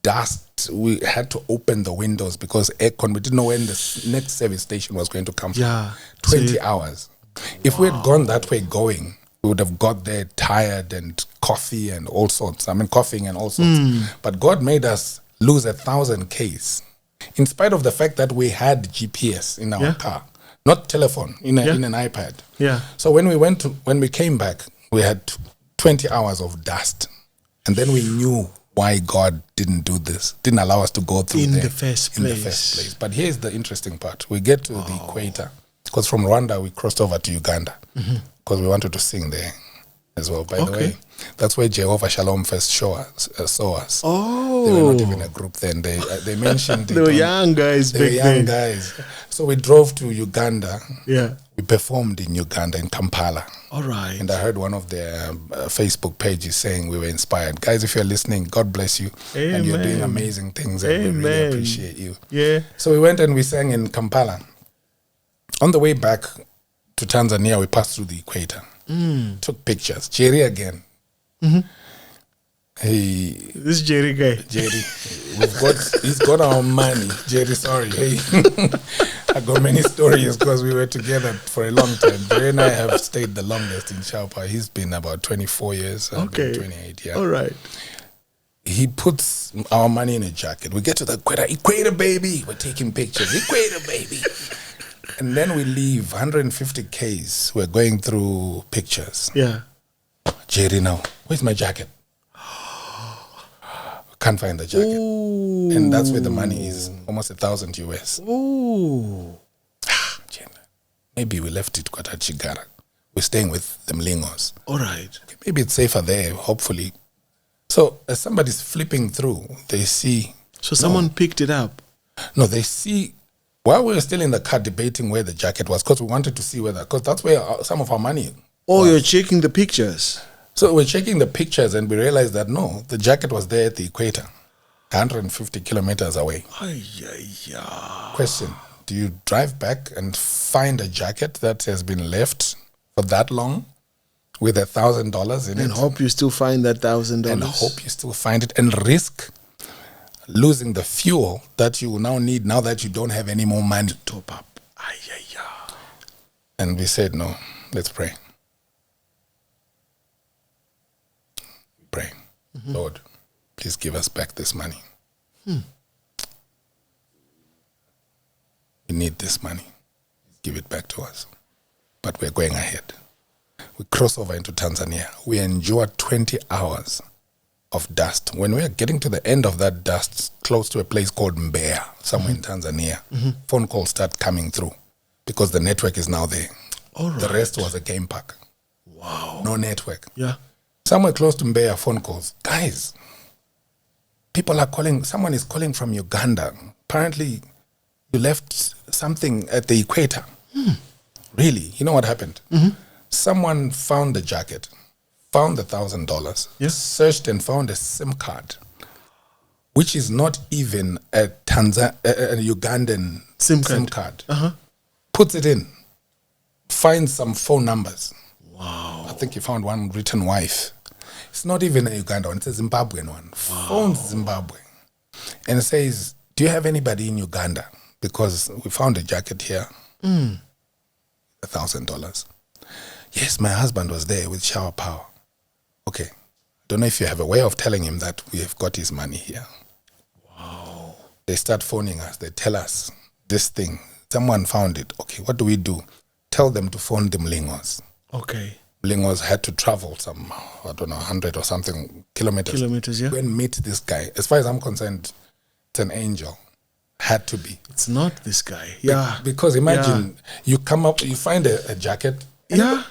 Dust. We had to open the windows because aircon. We didn't know when the next service station was going to come from. 20 hours. If we had gone that way we would have got there tired and coffee and all sorts. Coughing and all sorts. But God made us lose 1,000 Ks, in spite of the fact that we had GPS in our car, not telephone, in an iPad. So when we came back, we had 20 hours of dust, and then we knew why God didn't do this, didn't allow us to go through in the first place. But here's the interesting part. We get to the equator, because from Rwanda we crossed over to Uganda, because we wanted to sing there as well. By the way, that's where Jehovah Shalom first saw us. They were not even a group then. They mentioned it. They were young guys. They were young guys. So we drove to Uganda. We performed in Uganda, in Kampala. All right. And I heard one of their Facebook pages saying we were inspired. Guys, if you're listening, God bless you. Amen. And you're doing amazing things, and we really appreciate you. So we went and we sang in Kampala. On the way back to Tanzania, we passed through the equator. Took pictures. Jerry again. This Jerry guy. Jerry, he's got our money. Jerry, sorry. Hey, I got many stories because we were together for a long time. Jerry and I have stayed the longest in Shaupa. He's been about 24 years. I've been 28, yeah. All right. He puts our money in a jacket. We get to the equator, baby. We're taking pictures. Equator, baby. And then we leave 150 Ks. We're going through pictures. Yeah. Jerry, now, where's my jacket? Can't find the jacket. Ooh. And that's where the money is. Almost $1,000 US. Ooh. Maybe we left it at Chigara. We're staying with the Mlingos. All right. Okay, maybe it's safer there, hopefully. So as somebody's flipping through, they see. So someone picked it up? No, they see. While we were still in the car debating where the jacket was, because we wanted to see whether, because that's where some of our money Oh, was. you're checking the pictures? So we're checking the pictures and we realized that no, the jacket was there at the equator, 150 kilometers away. Question, do you drive back and find a jacket that has been left for that long with $1,000 in it? And hope you still find that $1,000? And hope you still find it and risk losing the fuel that you now need now that you don't have any more money. Top up. And we said, no, let's pray. Pray. Lord, please give us back this money. We need this money. Give it back to us. But we're going ahead. We cross over into Tanzania. We endure 20 hours of dust. When we are getting to the end of that dust, close to a place called Mbeya, somewhere in Tanzania, phone calls start coming through because the network is now there. All right. The rest was a game park. Wow. No network. Yeah. Somewhere close to Mbeya, phone calls. Guys, people are calling. Someone is calling from Uganda. Apparently, you left something at the equator. Really? You know what happened? Someone found the jacket, found the $1,000, searched and found a SIM card, which is not even a Ugandan SIM card. Puts it in, finds some phone numbers. Wow. I think he found one written wife. It's not even a Uganda one, it's a Zimbabwean one. Wow. Phones Zimbabwe. And it says, do you have anybody in Uganda? Because we found a jacket here. $1,000. Yes, my husband was there with shower power. Okay. Don't know if you have a way of telling him that we have got his money here. Wow. They start phoning us. They tell us this thing. Someone found it. Okay, what do we do? Tell them to phone the Mlingos. Okay. Mlingos had to travel some, 100 or something kilometers. Yeah. Go and meet this guy. As far as I'm concerned, it's an angel. Had to be. It's not this guy. Yeah. Because imagine you come up, you find a jacket.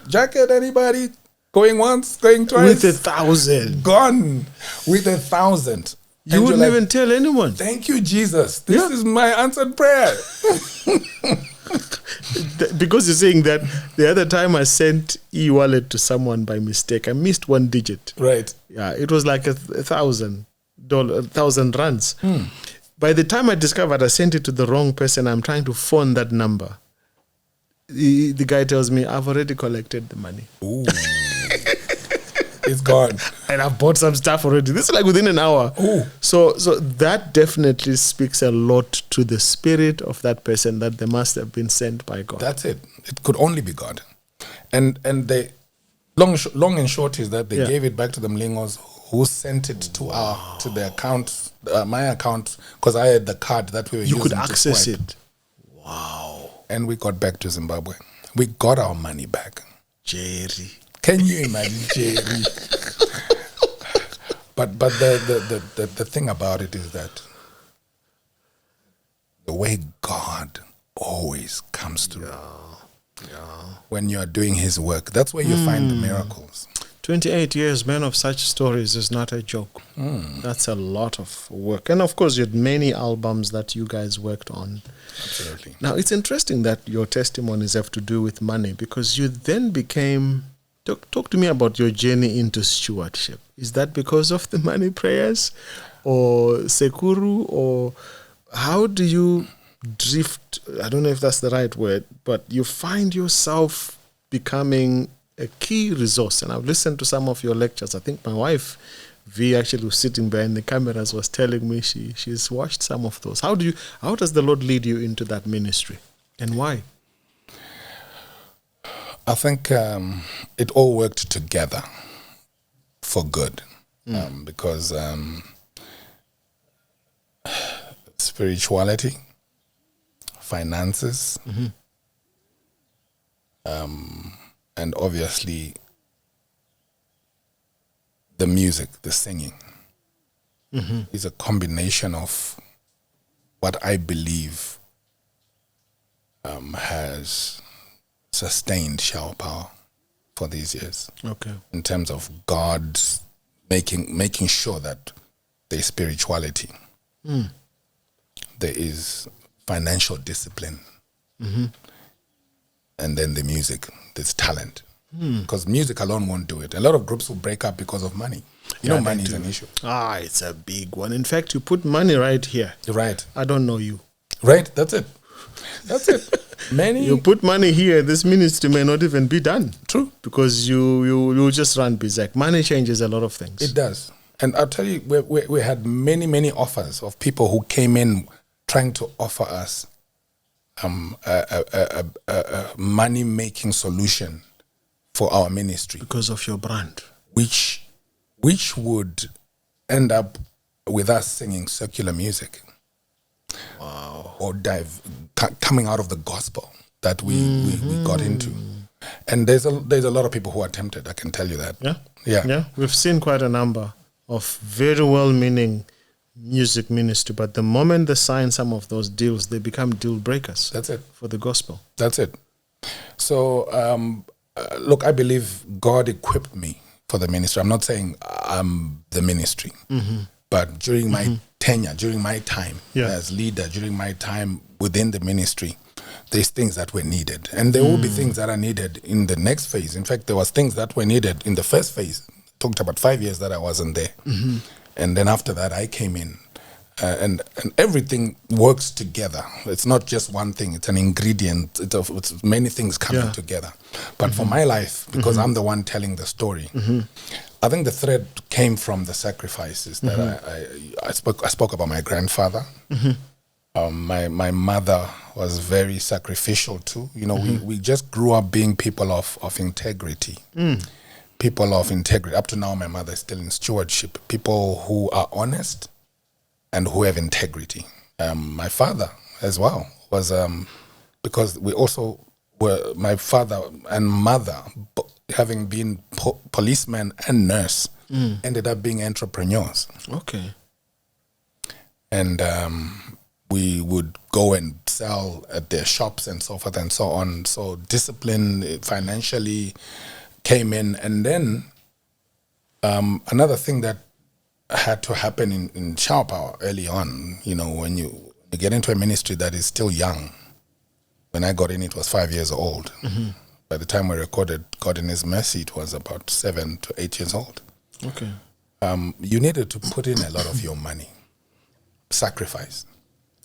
Jacket, anybody? Going once, going twice? With $1,000. Gone with $1,000. You wouldn't even tell anyone. Thank you, Jesus. This is my answered prayer. Because you're saying that the other time I sent e-wallet to someone by mistake, I missed one digit. Right. Yeah, it was like $1,000, 1,000 rands. By the time I discovered I sent it to the wrong person, I'm trying to phone that number. The guy tells me, I've already collected the money. Ooh. It's gone. And I've bought some stuff already. This is like within an hour. Ooh. So that definitely speaks a lot to the spirit of that person, that they must have been sent by God. That's it. It could only be God. And they, long and short is that they gave it back to the Mlingos, who sent it to the account, my account, because I had the card that we were using. You could access swipe. it. Wow. And we got back to Zimbabwe. We got our money back. Jerry. Can you imagine, Jerry? But the thing about it is that the way God always comes through when you are doing His work, that's where you find the miracles. 28 years, man, of such stories is not a joke. That's a lot of work. And of course, you had many albums that you guys worked on. Absolutely. Now, it's interesting that your testimonies have to do with money, because you then became... Talk to me about your journey into stewardship. Is that because of the money prayers or Sekuru, or how do you drift? I don't know if that's the right word, but you find yourself becoming a key resource. And I've listened to some of your lectures. I think my wife V actually was sitting behind the cameras was telling me she's watched some of those. How does the Lord lead you into that ministry, and why? I think it all worked together for good, because spirituality, finances, and obviously the music, the singing, is a combination of what I believe has sustained Shower Power for these years. Okay. In terms of God making sure that there's spirituality, there is financial discipline, and then the music, there's talent. Because music alone won't do it. A lot of groups will break up because of money. You know, money is an issue. It's a big one. In fact, you put money right here. Right. I don't know you. Right, that's it. That's it. You put money here, this ministry may not even be done. True. Because you just run Bizak. Money changes a lot of things. It does. And I'll tell you, we had many offers of people who came in trying to offer us a money-making solution for our ministry. Because of your brand. Which would end up with us singing secular music. Wow. Or coming out of the gospel that we got into. And there's a lot of people who are tempted, I can tell you that. Yeah. We've seen quite a number of very well-meaning music ministry, but the moment they sign some of those deals, they become deal breakers. That's it. For the gospel. That's it. So, look, I believe God equipped me for the ministry. I'm not saying I'm the ministry, but during my tenure, during my time as leader, during my time within the ministry, there's things that were needed. And there will be things that are needed in the next phase. In fact, there was things that were needed in the first phase. Talked about 5 years that I wasn't there. And then after that, I came in. And everything works together. It's not just one thing. It's an ingredient. It's many things coming together. But for my life, because I'm the one telling the story, I think the thread came from the sacrifices that I spoke about my grandfather. My mother was very sacrificial too. You know, we just grew up being people of integrity. People of integrity. Up to now, my mother is still in stewardship. People who are honest and who have integrity. My father as well was, because we also were, my father and mother, having been policeman and nurse, ended up being entrepreneurs. Okay. And we would go and sell at their shops and so forth and so on. So discipline financially came in. And then another thing that had to happen in Shower Power early on, you know, when you get into a ministry that is still young. When I got in, it was 5 years old. By the time we recorded God in His Mercy, it was about 7 to 8 years old. Okay. You needed to put in a lot of your money, sacrifice.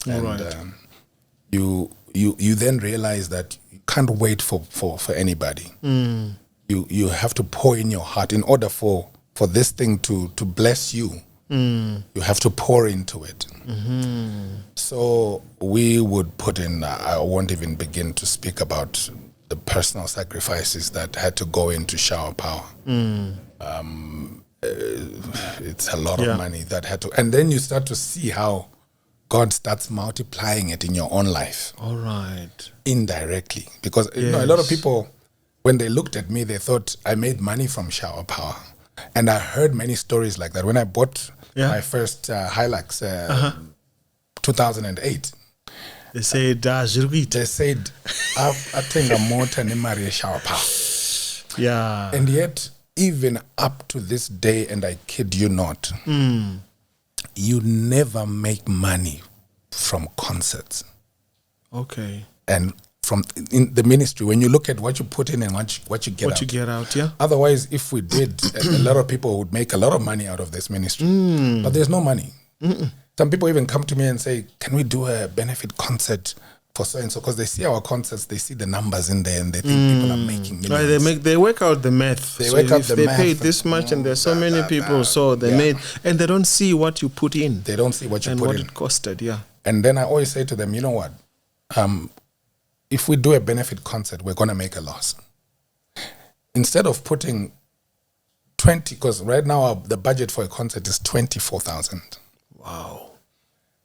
And you then realize that you can't wait for anybody. You have to pour in your heart in order for this thing to bless you. You have to pour into it. So we would put in, I won't even begin to speak about the personal sacrifices that had to go into Shower Power. It's a lot of money that had to, and then you start to see how God starts multiplying it in your own life. All right. Indirectly. Because you know, a lot of people, when they looked at me, they thought I made money from Shower Power. And I heard many stories like that. When I bought my first Hilux, 2008, they said, I think I'm more than a Shower Power. Yeah. And yet, even up to this day, and I kid you not, you never make money from concerts. Okay. And from in the ministry, when you look at what you put in and what you get out. What you get out, yeah. Otherwise, if we did, a lot of people would make a lot of money out of this ministry. But there's no money. Some people even come to me and say, can we do a benefit concert for so and so, because they see our concerts, they see the numbers in there, and they think people are making millions. Right, they work out the math. They work out the they math. paid this much, and there's so many people, so they made, and they don't see what you put in. They don't see what you and put what in. it costed. Yeah. And then I always say to them, you know what? If we do a benefit concert, we're going to make a loss. Instead of putting 20, because right now the budget for a concert is 24,000. Wow.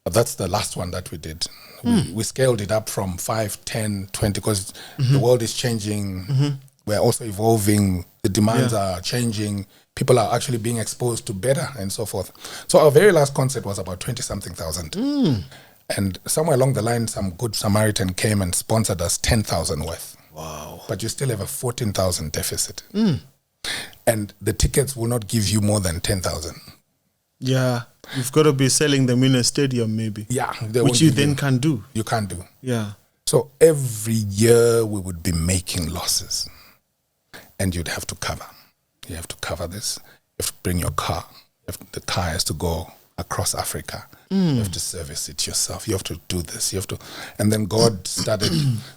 But that's the last one that we did. We scaled it up from 5, 10, 20, because the world is changing. We're also evolving. The demands are changing. People are actually being exposed to better and so forth. So our very last concert was about 20-something thousand. And somewhere along the line, some good Samaritan came and sponsored us 10,000 worth. Wow. But you still have a 14,000 deficit. And the tickets will not give you more than 10,000. Yeah. You've got to be selling them in a stadium, maybe. Yeah. Which you then can't do. You can't do. Yeah. So every year we would be making losses. And you'd have to cover. You have to cover this. You have to bring your car. The car has to go across Africa. You have to service it yourself. You have to do this. You have to. And then God started,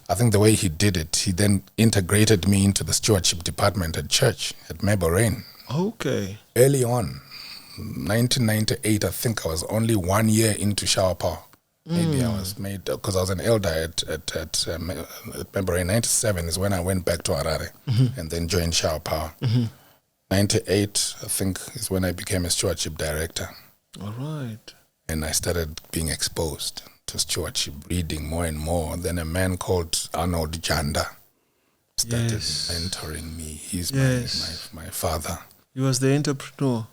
I think the way he did it, he then integrated me into the stewardship department at church at MelVee. Okay. Early on, 1998, I think I was only 1 year into shower power. Maybe I was made, because I was an elder at MelVee. 97 is when I went back to Harare and then joined shower power. 98, I think, is when I became a stewardship director. All right. And I started being exposed to stewardship, reading more and more. Then a man called Arnold Janda started mentoring me. He's my father. He was the entrepreneur.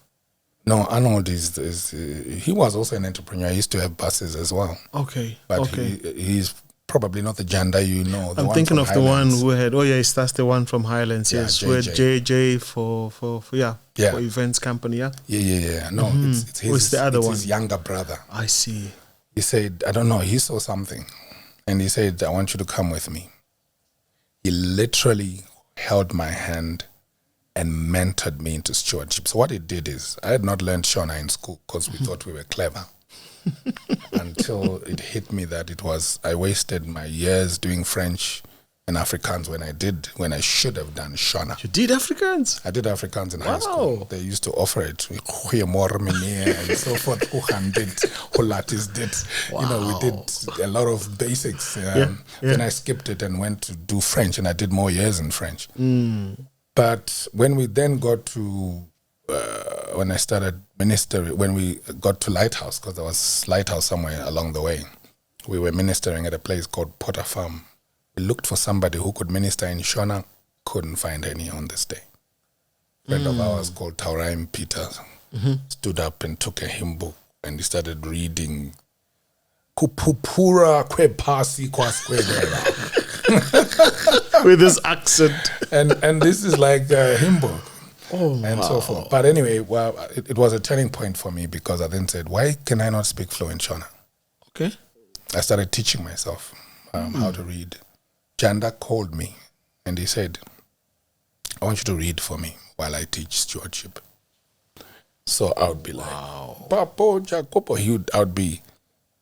No, Arnold he was also an entrepreneur. He used to have buses as well. Okay. But he's probably not the Janda you know. I'm thinking of the one who had, that's the one from Highlands, yes, who had JJ for events company, yeah? Yeah. No, it's his, the other one? His younger brother. I see. He said, I don't know, he saw something. And he said, I want you to come with me. He literally held my hand and mentored me into stewardship. So what he did is, I had not learned Shona in school because we thought we were clever. Until it hit me that I wasted my years doing French and Afrikaans when I should have done Shona. You did Afrikaans? I did Afrikaans in high school. They used to offer it. And so forth. Wow. You know, we did a lot of basics. Then I skipped it and went to do French, and I did more years in French. But when we then got to when I started ministering, when we got to Lighthouse, because there was Lighthouse somewhere along the way, we were ministering at a place called Potter Farm. We looked for somebody who could minister in Shona, couldn't find any on this day. A friend of ours called Tauraim Peter stood up and took a hymn book and he started reading Kupupura kwe pasi kwaskwedela with this accent. And this is like a hymn book. And so forth. But anyway, well, it was a turning point for me because I then said, why can I not speak fluent Shona? Okay. I started teaching myself how to read. Janda called me and he said, I want you to read for me while I teach stewardship. So I would be like, Papo Jacopo. I would be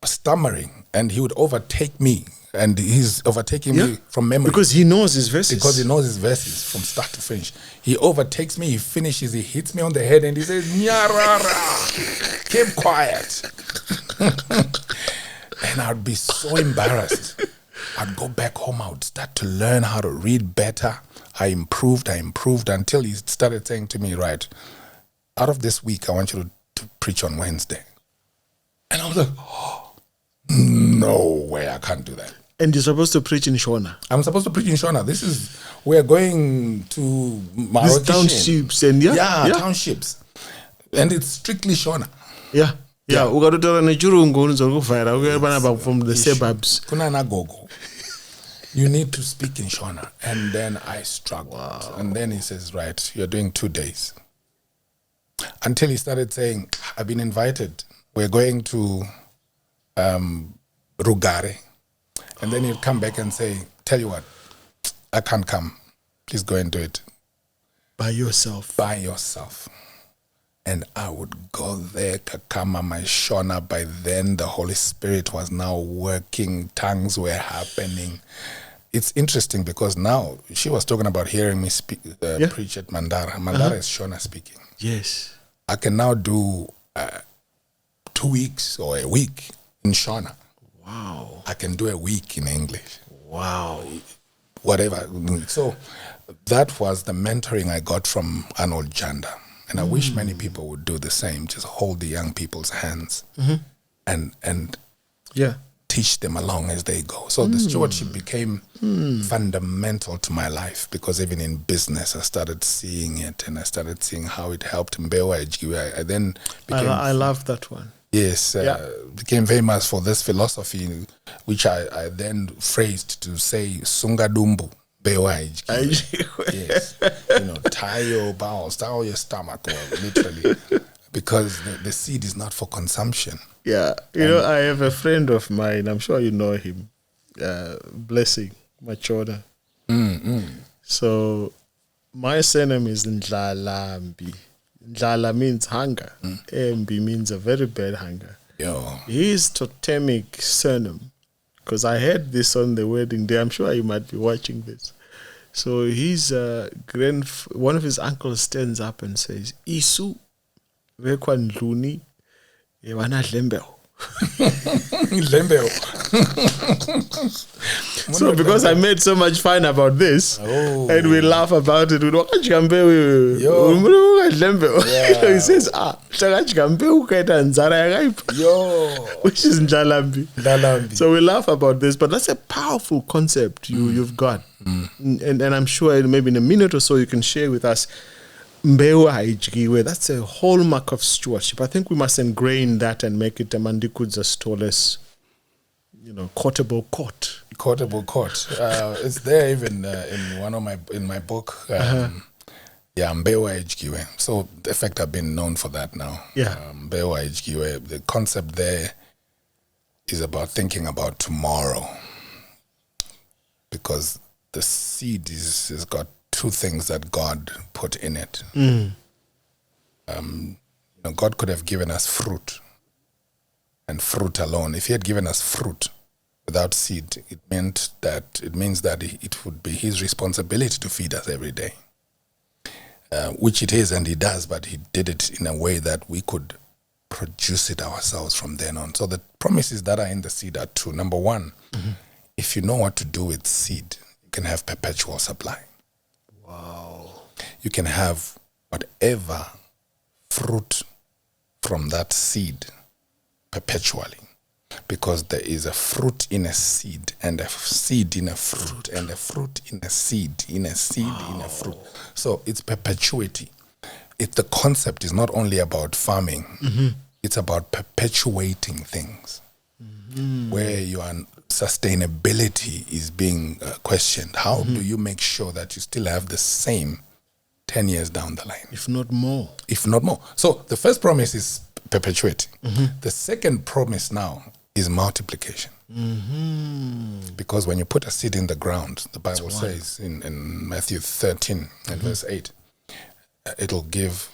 stammering and he would overtake me. And he's overtaking me from memory. Because he knows his verses. Because he knows his verses from start to finish. He overtakes me, he finishes, he hits me on the head and he says, Nyarara, keep quiet. And I'd be so embarrassed. I'd go back home, I would start to learn how to read better. I improved until he started saying to me, right, out of this week, I want you to preach on Wednesday. And I was like, no way, I can't do that. And you're supposed to preach in Shona. I'm supposed to preach in Shona. We're going to Marrakesh. Townships and townships. And it's strictly Shona. Yeah. From the suburbs. You need to speak in Shona. And then I struggled. Wow. And then he says, right, you're doing 2 days. Until he started saying, I've been invited. We're going to Rugare. And then he'd come back and say, tell you what, I can't come. Please go and do it. By yourself. By yourself. And I would go there, Kakama, my Shona. By then, the Holy Spirit was now working. Tongues were happening. It's interesting because now she was talking about hearing me preach at Mandara. Mandara is Shona speaking. Yes. I can now do 2 weeks or a week in Shona. Wow. I can do a week in English. Wow. Whatever. So that was the mentoring I got from Arnold Janda. And I wish many people would do the same. Just hold the young people's hands and teach them along as they go. So the stewardship became fundamental to my life, because even in business, I started seeing it, and I started seeing how it helped Mbewa HQ. I then became... I love that one. Yes, became famous for this philosophy, which I then phrased to say, Sungadumbu. Yes, tie your bowels, tie your stomach, literally, because the seed is not for consumption. Yeah, I have a friend of mine. I'm sure you know him, Blessing Machoda. So my surname is Ndlalambi. Ndlala means hunger. Mbi means a very bad hunger. His totemic surname, because I heard this on the wedding day. I'm sure you might be watching this. So his one of his uncles stands up and says, "Isu vekwa ndluni ewana dlembeo." So because I made so much fun about this, and we laugh about it, he says, which is Ndlalambi. So we laugh about this, but that's a powerful concept you've got. And I'm sure maybe in a minute or so you can share with us Mbewa Haijgiwe. That's a hallmark of stewardship. I think we must ingrain that and make it a Mandikudza Sithole's, quotable quote. Quotable quote. It's there even in my book. Mbewa Haijgiwe. So in fact, I've been known for that now. Mbewa Haijgiwe. The concept there is about thinking about tomorrow, because the seed has got two things that God put in it. God could have given us fruit, and fruit alone. If He had given us fruit without seed, it means that it would be His responsibility to feed us every day, which it is, and He does. But He did it in a way that we could produce it ourselves from then on. So the promises that are in the seed are two. Number one, if you know what to do with seed, you can have perpetual supply. Wow. You can have whatever fruit from that seed perpetually, because there is a fruit in a seed, and a seed in a fruit, and a fruit in a seed, in a seed, in a fruit. So it's perpetuity. The concept is not only about farming, it's about perpetuating things, where your sustainability is being questioned. How do you make sure that you still have the same 10 years down the line? If not more. If not more. So the first promise is perpetuity. The second promise now is multiplication. Because when you put a seed in the ground, the Bible says in Matthew 13 and verse 8, it'll give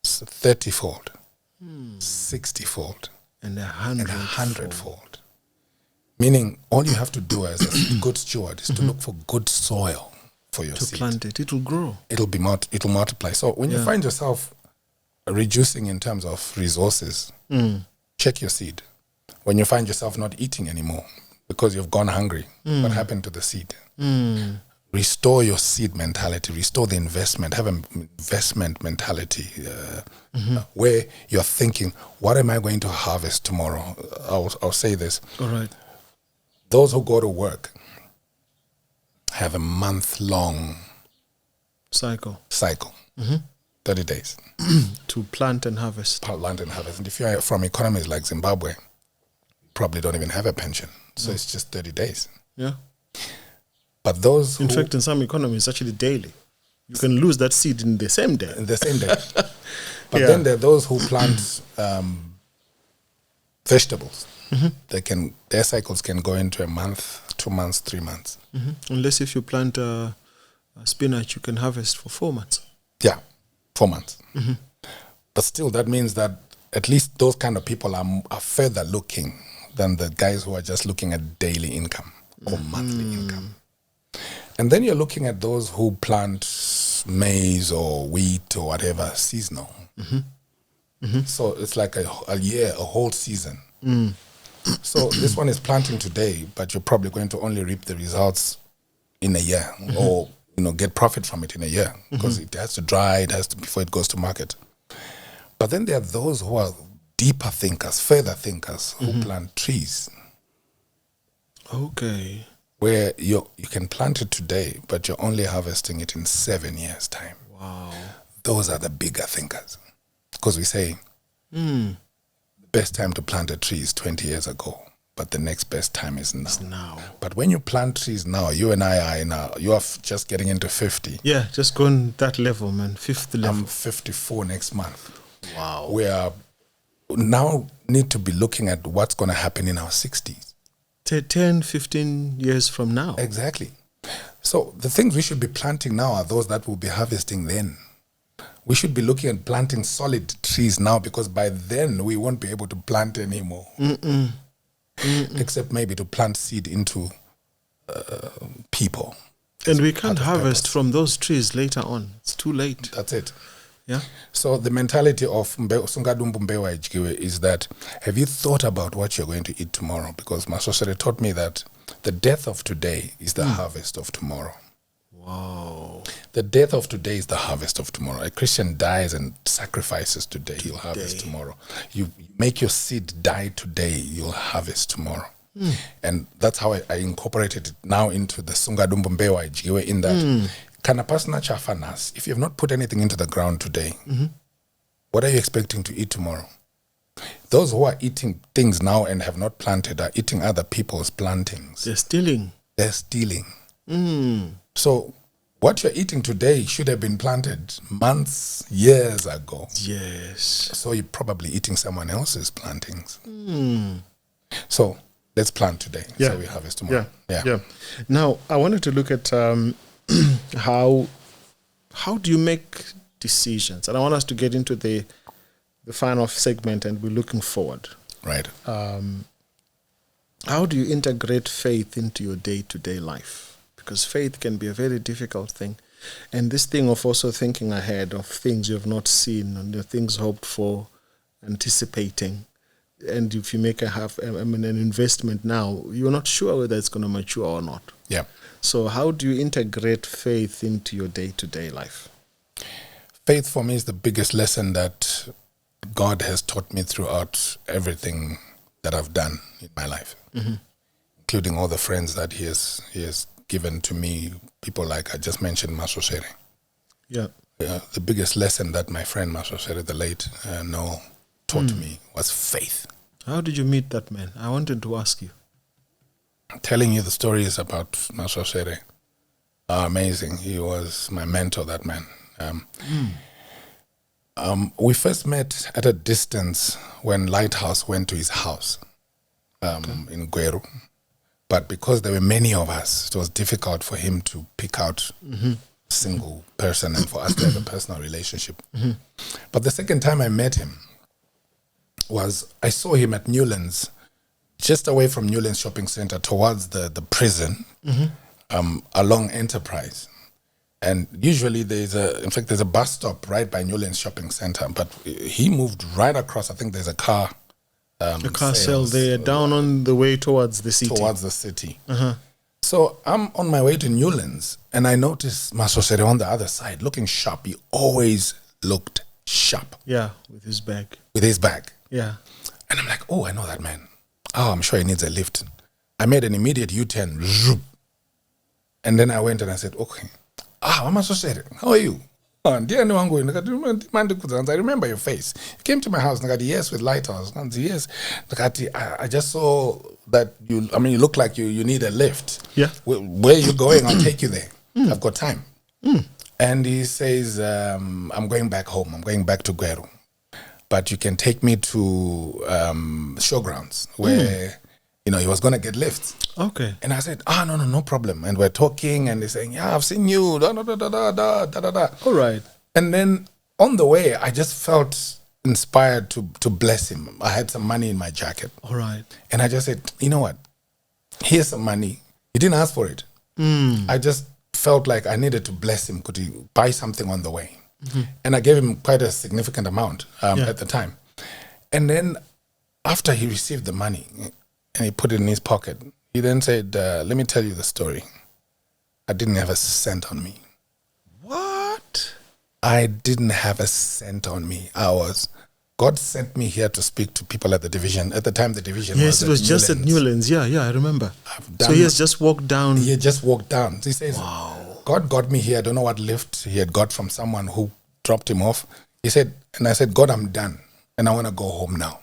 30-fold, 60-fold, and 100-fold. Meaning, all you have to do as a good steward is to look for good soil for your seed. To plant it, it will grow. It'll multiply. So when you find yourself reducing in terms of resources, check your seed. When you find yourself not eating anymore because you've gone hungry, what happened to the seed? Restore your seed mentality, restore the investment, have an investment mentality where you're thinking, what am I going to harvest tomorrow? I'll say this. All right. Those who go to work have a month-long cycle. 30 days. To plant and harvest. And if you're from economies like Zimbabwe, you probably don't even have a pension. So it's just 30 days. Yeah. But those in fact, in some economies, actually daily. You can lose that seed in the same day. But then there are those who plant vegetables. Their cycles can go into a month, 2 months, 3 months. Unless if you plant spinach, you can harvest for 4 months. Yeah. 4 months. But still, that means that at least those kind of people are further looking than the guys who are just looking at daily income or monthly income. And then you're looking at those who plant maize or wheat or whatever seasonal. So it's like a year, a whole season. So this one is planting today, but you're probably going to only reap the results in a year, or get profit from it in a year, because it has to dry, before it goes to market. But then there are those who are deeper thinkers, further thinkers, who plant trees. Okay. Where you can plant it today, but you're only harvesting it in 7 years' time. Wow. Those are the bigger thinkers. Because we say, the best time to plant a tree is 20 years ago, but the next best time is now. It's now. But when you plant trees now, you and I are now, you are just getting into 50. Yeah, just going that level, man, 5th level. I'm 54 next month. Wow. We are now need to be looking at what's going to happen in our 60s. 10, 15 years from now. Exactly. So the things we should be planting now are those that we'll be harvesting then. We should be looking at planting solid trees now, because by then we won't be able to plant anymore. Except maybe to plant seed into people. And we can't harvest from those trees later on. It's too late. That's it. Yeah. So the mentality of Sungadumbu Mbewa Ijkiwe is that, have you thought about what you're going to eat tomorrow? Because Masosere taught me that the death of today is the harvest of tomorrow. Wow. The death of today is the harvest of tomorrow. A Christian dies and sacrifices today, you'll harvest tomorrow. You make your seed die today, you'll harvest tomorrow. And that's how I incorporated it now into the Sungadumbu Mbewa Ijkiwe, in that kana pasna chafanas, if you have not put anything into the ground today, what are you expecting to eat tomorrow? Those who are eating things now and have not planted are eating other people's plantings. They're stealing. They're stealing. So what you're eating today should have been planted months, years ago. Yes. So you're probably eating someone else's plantings. So let's plant today. Yeah. So we harvest tomorrow. Yeah. Now, I wanted to look at how do you make decisions? And I want us to get into the final segment, and we're looking forward. Right. How do you integrate faith into your day-to-day life? Because faith can be a very difficult thing. And this thing of also thinking ahead of things you have not seen and the things hoped for, anticipating. And if you make an investment now, you're not sure whether it's going to mature or not. Yeah. So how do you integrate faith into your day-to-day life? Faith for me is the biggest lesson that God has taught me throughout everything that I've done in my life, including all the friends that He has given to me. People like I just mentioned, Masosere. Yeah. The biggest lesson that my friend Masosere, the late Noel, taught me was faith. How did you meet that man? I wanted to ask you. Telling you the stories about Masosere are amazing. He was my mentor, that man. We first met at a distance when Lighthouse went to his house in Gweru. But because there were many of us, it was difficult for him to pick out a single person and for us to have a personal relationship. But the second time I met him was, I saw him at Newlands, just away from Newlands Shopping Center towards the prison, along Enterprise. And usually there's a bus stop right by Newlands Shopping Center, but he moved right across. I think there's a car sale there, down on the way towards the city. So I'm on my way to Newlands, and I noticed Masosere on the other side, looking sharp. He always looked sharp. Yeah, with his bag. Yeah. And I'm like, oh, I know that man. Oh, I'm sure he needs a lift. I made an immediate U-turn. And then I went and I said, okay. Mama Masosere, how are you? I remember your face. You came to my house. Yes, with Lighthouse. Yes. I just saw that you look like you need a lift. Yeah. Where are you going? I'll take you there. I've got time. And he says, I'm going back home. I'm going back to Gweru. But you can take me to Showgrounds where, he was going to get lifts. Okay. And I said, no problem. And we're talking and they're saying, yeah, I've seen you, da. All right. And then on the way, I just felt inspired to bless him. I had some money in my jacket. All right. And I just said, you know what? Here's some money. He didn't ask for it. I just felt like I needed to bless him. Could he buy something on the way? And I gave him quite a significant amount at the time. And then after he received the money and he put it in his pocket, he then said, let me tell you the story. I didn't have a cent on me. What? I didn't have a cent on me. God sent me here to speak to people at the division. At the time, the division Yes, it was just at Newlands. Yeah, I remember. So he has just walked down. He had just walked down. He says, wow. God got me here. I don't know what lift he had got from someone who dropped him off. He said, and I said, God, I'm done. And I want to go home now.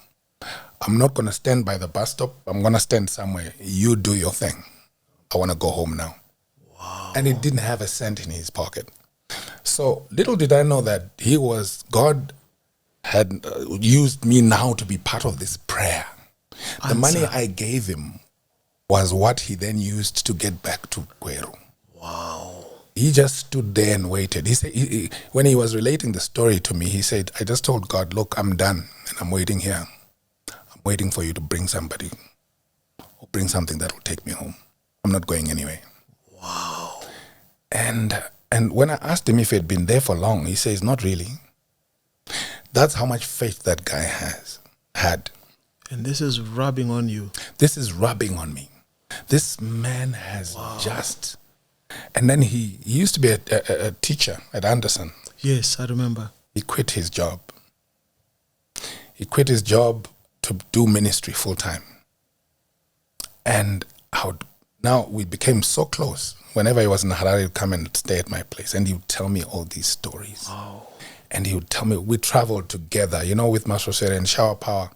I'm not going to stand by the bus stop. I'm going to stand somewhere. You do your thing. I want to go home now. Wow. And he didn't have a cent in his pocket. So little did I know that God had used me now to be part of this prayer. The money I gave him was what he then used to get back to Kweru. Wow. He just stood there and waited. He said, when he was relating the story to me, he said, I just told God, look, I'm done and I'm waiting here. I'm waiting for you to bring somebody or bring something that will take me home. I'm not going anywhere. Wow. And when I asked him if he had been there for long, he says, not really. That's how much faith that guy had. And this is rubbing on you. This is rubbing on me. This man has just... And then he used to be a teacher at Anderson. Yes, I remember. He quit his job. He quit his job to do ministry full time. And now we became so close. Whenever he was in Harare, he'd come and stay at my place. And he would tell me all these stories. Wow. And he would tell me, we traveled together, with Masosere and Shower Power.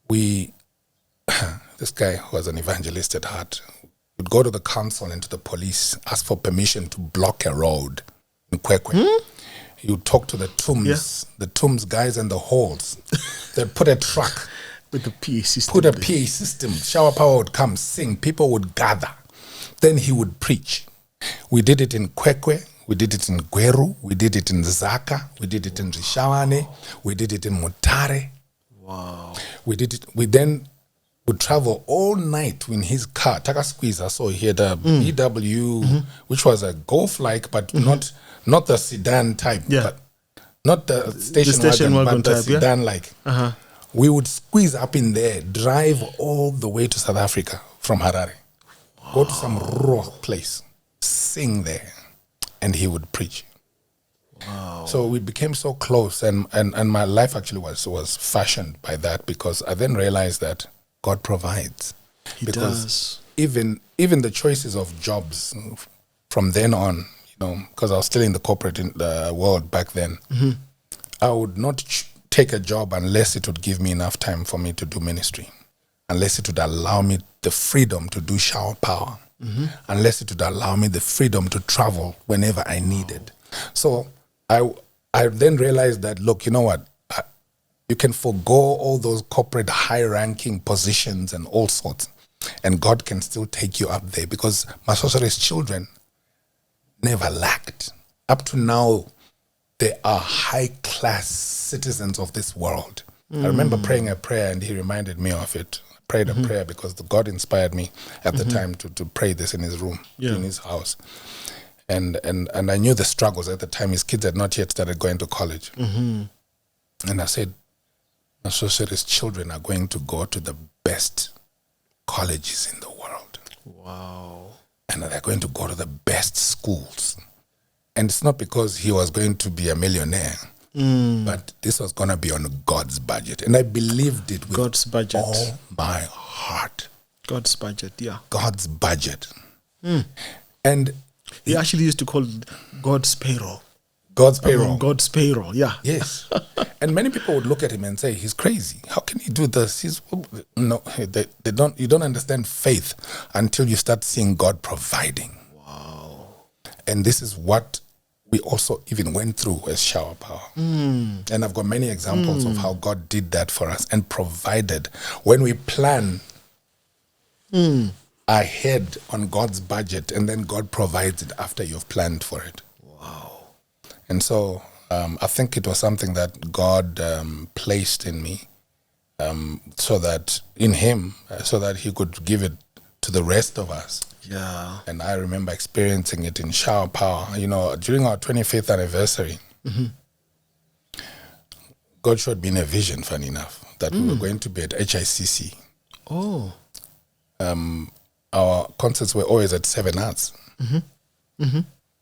This guy who was an evangelist at heart, would go to the council and to the police, ask for permission to block a road in Kwekwe. He would talk to the Tooms guys and the halls. They'd put a truck. With the PA system. Put a PA system. Shower Power would come, sing. People would gather. Then he would preach. We did it in Kwekwe. We did it in Gweru. We did it in Zaka. We did it in Rishawane. We did it in Mutare. Wow. We did it. We then would travel all night in his car. Taka Squeezer. So he had a BW, which was a Golf-like, but not the sedan type. Yeah. But not the station wagon, but the sedan-like. Uh-huh. We would squeeze up in there, drive all the way to South Africa from Harare. Wow. Go to some rural place, sing there, and he would preach. Wow. So we became so close, and my life actually was fashioned by that, because I then realized that God provides. He does. Even the choices of jobs from then on, because I was still in the corporate world back then, I would not take a job unless it would give me enough time for me to do ministry, unless it would allow me the freedom to do Shower Power, unless it would allow me the freedom to travel whenever I needed. So I then realized that, look, you know what? You can forgo all those corporate high-ranking positions and all sorts, and God can still take you up there, because Masosore's children never lacked. Up to now, they are high-class citizens of this world. I remember praying a prayer, and he reminded me of it. I prayed a prayer because God inspired me at the time to pray this in his room, in his house. And I knew the struggles at the time. His kids had not yet started going to college. And I said, Masosore's children are going to go to the best colleges in the world. Wow. And they're going to go to the best schools. And it's not because he was going to be a millionaire, but this was going to be on God's budget. And I believed it with God's budget. All my heart. God's budget, yeah. God's budget. And he actually used to call it God's payroll. God's payroll. God's payroll, yeah. Yes. And many people would look at him and say, he's crazy. How can he do this? No, they don't. You don't understand faith until you start seeing God providing. Wow. And this is what we also even went through as Shower Power. And I've got many examples of how God did that for us and provided. When we plan ahead on God's budget, and then God provides it after you've planned for it. Wow. And so I think it was something that God placed in me, so that in Him, so that He could give it to the rest of us. Yeah. And I remember experiencing it in shower power. During our 25th anniversary, God showed me in a vision, funny enough, that we were going to be at HICC. Oh. Our concerts were always at 7 Arts.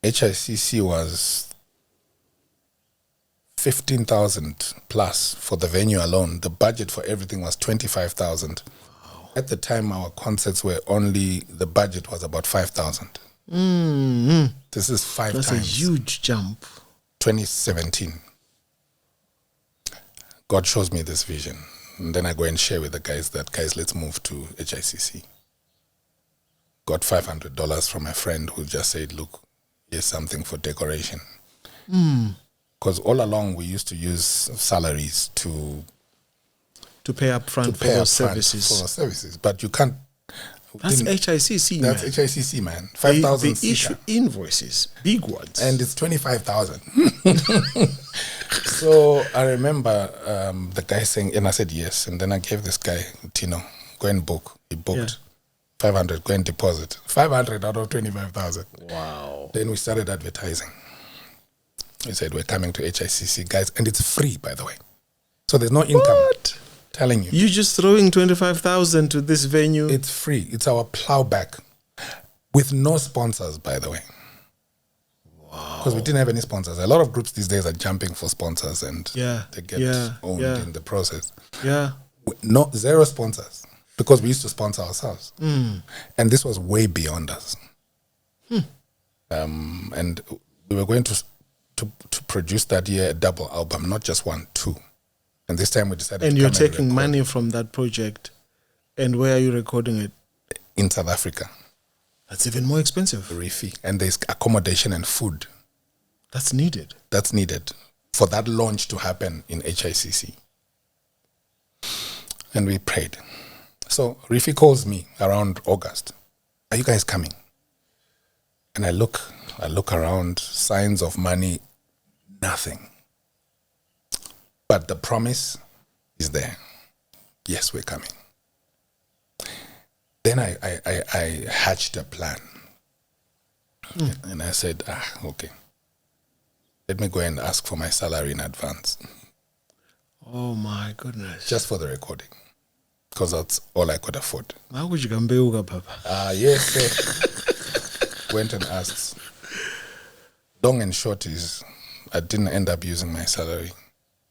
HICC was 15,000 plus for the venue alone. The budget for everything was 25,000. Wow. At the time, our concerts were the budget was about 5,000. This is five That's times. That's a huge jump. 2017. God shows me this vision. And then I go and share with the guys let's move to HICC. Got $500 from a friend who just said, look, here's something for decoration. Because all along we used to use salaries to pay up front for those services. But you can't. That's HICC, man. That's HICC, man. 5,000. They issue invoices, big ones. And it's 25,000. So I remember the guy saying, and I said yes. And then I gave this guy, Tino, go and book. He booked 500, go and deposit. 500 out of 25,000. Wow. Then we started advertising. We said, we're coming to HICC, guys. And it's free, by the way. So there's no income. What? Telling you. You're just throwing 25,000 to this venue? It's free. It's our plowback. With no sponsors, by the way. Wow. Because we didn't have any sponsors. A lot of groups these days are jumping for sponsors and they get owned in the process. Yeah. Zero sponsors. Because we used to sponsor ourselves. And this was way beyond us. And we were going to produce that year a double album, not just one, two. And this time we decided and to you're taking money from that project. And where are you recording it? In South Africa. That's even more expensive. Rifi. And there's accommodation and food. That's needed. That's needed for that launch to happen in HICC. And we prayed. So Rifi calls me around August. Are you guys coming? And I look around, signs of money, nothing. But the promise is there. Yes, we're coming. Then I hatched a plan. And I said, okay. Let me go and ask for my salary in advance. Oh my goodness. Just for the recording. Because that's all I could afford. How could you come back, Papa? Yes, sir. Went and asked. Long and short is, I didn't end up using my salary.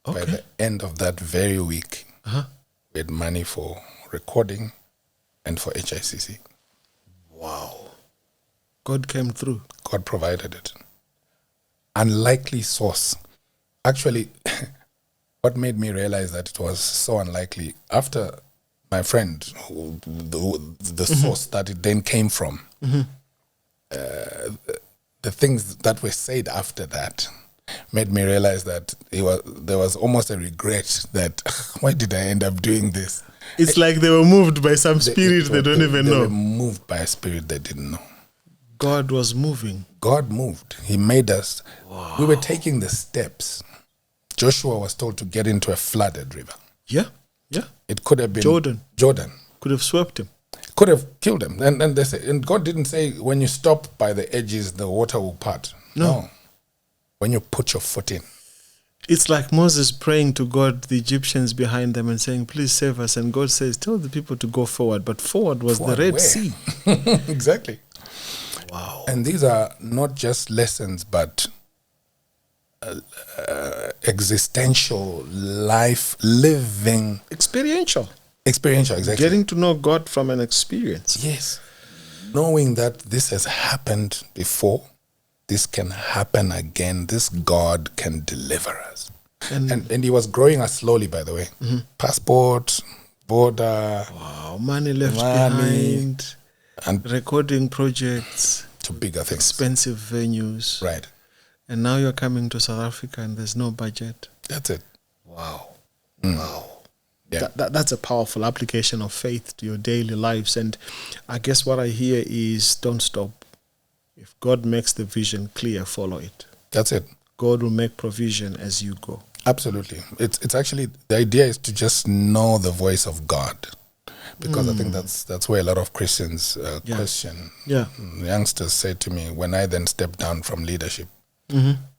Okay. By the end of that very week, we had money for recording and for HICC. Wow. God came through. God provided it. Unlikely source. Actually, what made me realize that it was so unlikely, after my friend, the source that it then came from, the things that were said after that made me realize that there was almost a regret that, why did I end up doing this? It's like they were moved by some spirit they don't even know. They were moved by a spirit they didn't know. God was moving. God moved. He made us. Wow. We were taking the steps. Joshua was told to get into a flooded river. Yeah. It could have been Jordan. Could have swept him. Could have killed him. And they say, and God didn't say, when you stop by the edges, the water will part. No. When you put your foot in. It's like Moses praying to God, the Egyptians behind them, and saying, please save us. And God says, tell the people to go forward. But forward was the Red Sea. Exactly. Wow. And these are not just lessons, but existential, life, living. Experiential, exactly. Getting to know God from an experience. Yes. Knowing that this has happened before, this can happen again, this God can deliver us. And he was growing us slowly, by the way. Passport, border. Wow, money left behind. And recording projects. To bigger things. Expensive venues. Right. And now you're coming to South Africa and there's no budget. That's it. Wow. Wow. Yeah. That's a powerful application of faith to your daily lives. And I guess what I hear is, don't stop. If God makes the vision clear, follow it. That's it. God will make provision as you go. Absolutely. It's actually, the idea is to just know the voice of God, because I think that's where a lot of Christians question. Yeah. Youngsters say to me, when I then stepped down from leadership,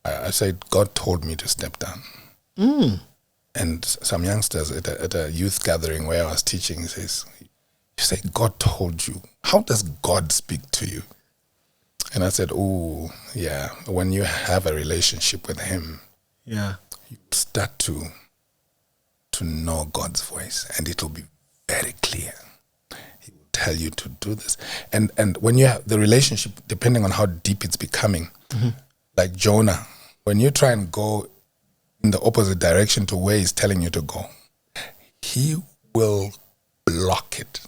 I said, God told me to step down. And some youngsters at a youth gathering where I was teaching says, you say, God told you. How does God speak to you? And I said, oh, yeah, when you have a relationship with him, Yeah. you start to know God's voice, and it will be very clear. He will tell you to do this. And when you have the relationship, depending on how deep it's becoming, like Jonah, when you try and go in the opposite direction to where he's telling you to go, he will block it.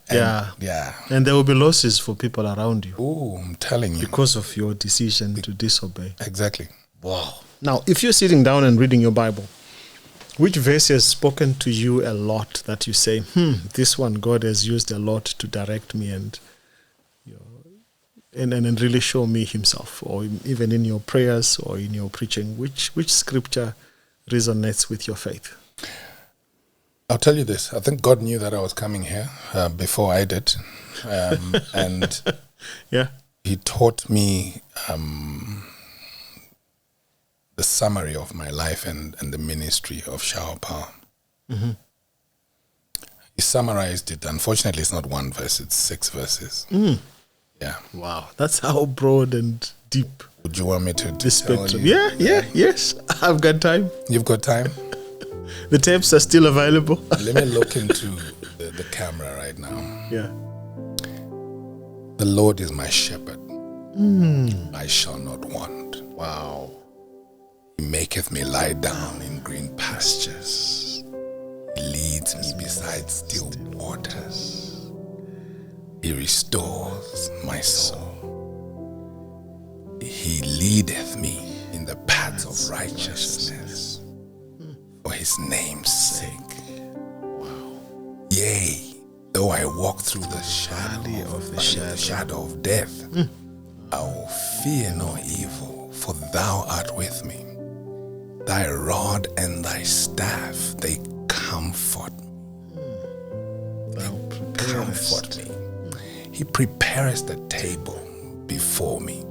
And, yeah. And there will be losses for people around you. Oh, I'm telling you. Because of your decision to disobey. Exactly. Wow. Now, if you're sitting down and reading your Bible, which verse has spoken to you a lot that you say, this one God has used a lot to direct me and really show me himself, or even in your prayers or in your preaching, which scripture resonates with your faith? I'll tell you this. I think God knew that I was coming here before I did. And yeah, he taught me the summary of my life and the ministry of Shower Power. He summarized it. Unfortunately, it's not one verse, it's 6 verses. Yeah. Wow, that's how broad and deep. Would you want me to the spectrum? tell you? Yes. I've got time. You've got time? The tapes are still available. Let me look into the camera right now. Yeah. The Lord is my shepherd. I shall not want. Wow. He maketh me lie down in green pastures. He leads me beside still waters. He restores my soul. He leadeth me in the paths of righteousness for his name's sake. Wow. Yea, though I walk through the shadow of death, I will fear no evil, for thou art with me. Thy rod and thy staff, they comfort me. Comfort me. He prepareth the table before me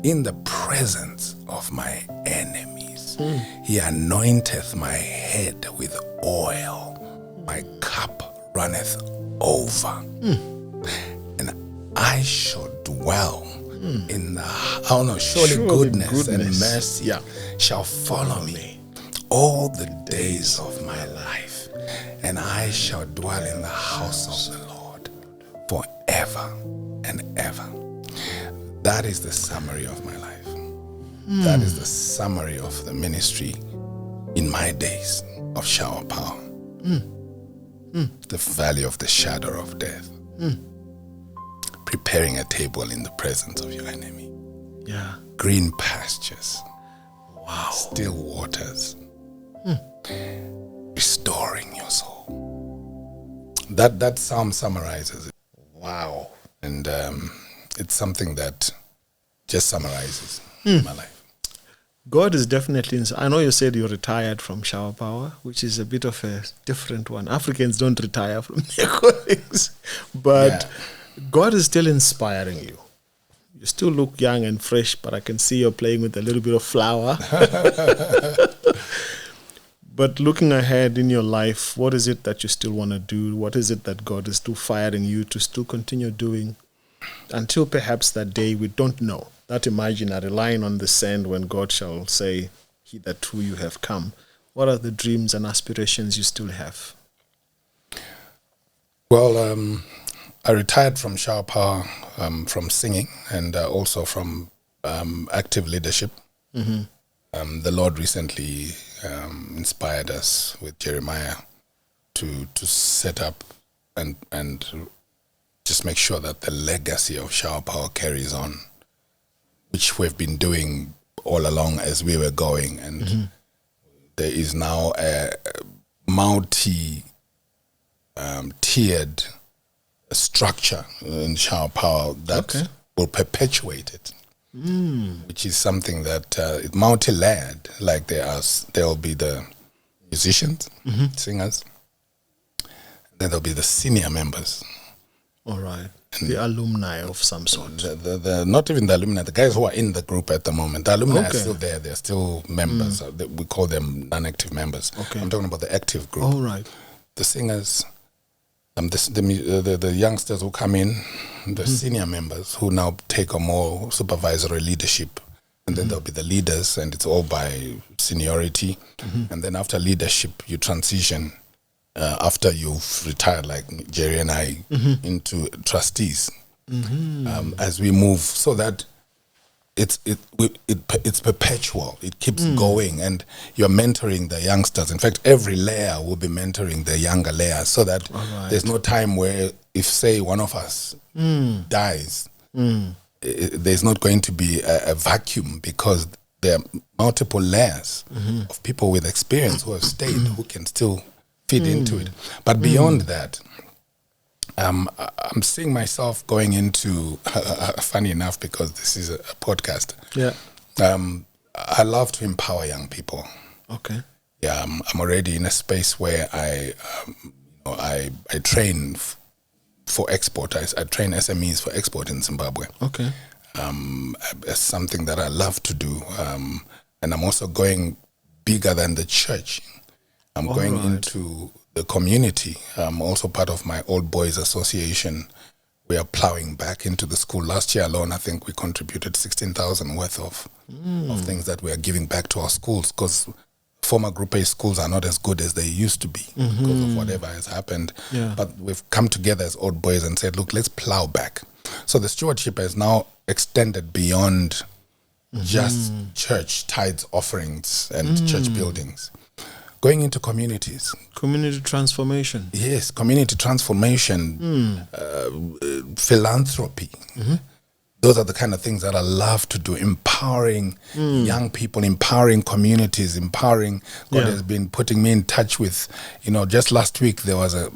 in the presence of my enemies. He anointeth my head with oil. My cup runneth over. And I shall dwell in the surely goodness and mercy shall follow me all the days of my life, and I shall dwell in the house of the Lord forever and ever. That is the summary of my life. That is the summary of the ministry in my days of Shower Power. The valley of the shadow of death. Preparing a table in the presence of your enemy. Yeah. Green pastures. Wow. Still waters. Restoring your soul. That psalm summarizes it. Wow. And it's something that just summarizes my life. God is definitely, I know you said you retired from Shower Power, which is a bit of a different one. Africans don't retire from their callings, but God is still inspiring you. You still look young and fresh, but I can see you're playing with a little bit of flour. But looking ahead in your life, what is it that you still want to do? What is it that God is still firing you to still continue doing until perhaps that day we don't know? That imaginary line on the sand when God shall say, hitherto you have come. What are the dreams and aspirations you still have? Well, I retired from Shower Power, from singing, and also from active leadership. The Lord recently inspired us with Jeremiah to set up and just make sure that the legacy of Shower Power carries on, which we've been doing all along as we were going. And there is now a multi-tiered structure in Shower Power that will perpetuate it. which is something that is multi-layered. Like there will be the musicians, singers, then there'll be the senior members. All right. And the alumni of some sort. The not even the alumni, the guys who are in the group at the moment. The alumni are still there. They're still members. We call them non-active members. Okay. I'm talking about the active group. All right. The singers, the youngsters who come in, the senior members who now take a more supervisory leadership. And then there'll be the leaders, and it's all by seniority. And then after leadership, you transition after you've retired, like Jerry and I, into trustees. As we move, so that it's perpetual. It keeps going, and you're mentoring the youngsters. In fact, every layer will be mentoring the younger layers, so that there's no time where, if say one of us dies, there's not going to be a vacuum, because there are multiple layers of people with experience who have stayed, who can still feed into it. But beyond that, I'm seeing myself going into, funny enough, because this is a podcast. Yeah. I love to empower young people. Okay. Yeah, I'm already in a space where I train for export. I train SMEs for export in Zimbabwe. Okay. It's something that I love to do. And I'm also going bigger than the church. I'm going into the community. I'm also part of my Old Boys Association. We are plowing back into the school. Last year alone, I think we contributed 16,000 worth of things that we are giving back to our schools, because former Group A schools are not as good as they used to be because of whatever has happened. Yeah. But we've come together as Old Boys and said, look, let's plow back. So the stewardship has now extended beyond just church tithes, offerings, and church buildings. Going into communities. Community transformation. Yes, community transformation, philanthropy. Those are the kind of things that I love to do, empowering young people, empowering communities, empowering. God has been putting me in touch with, just last week there was a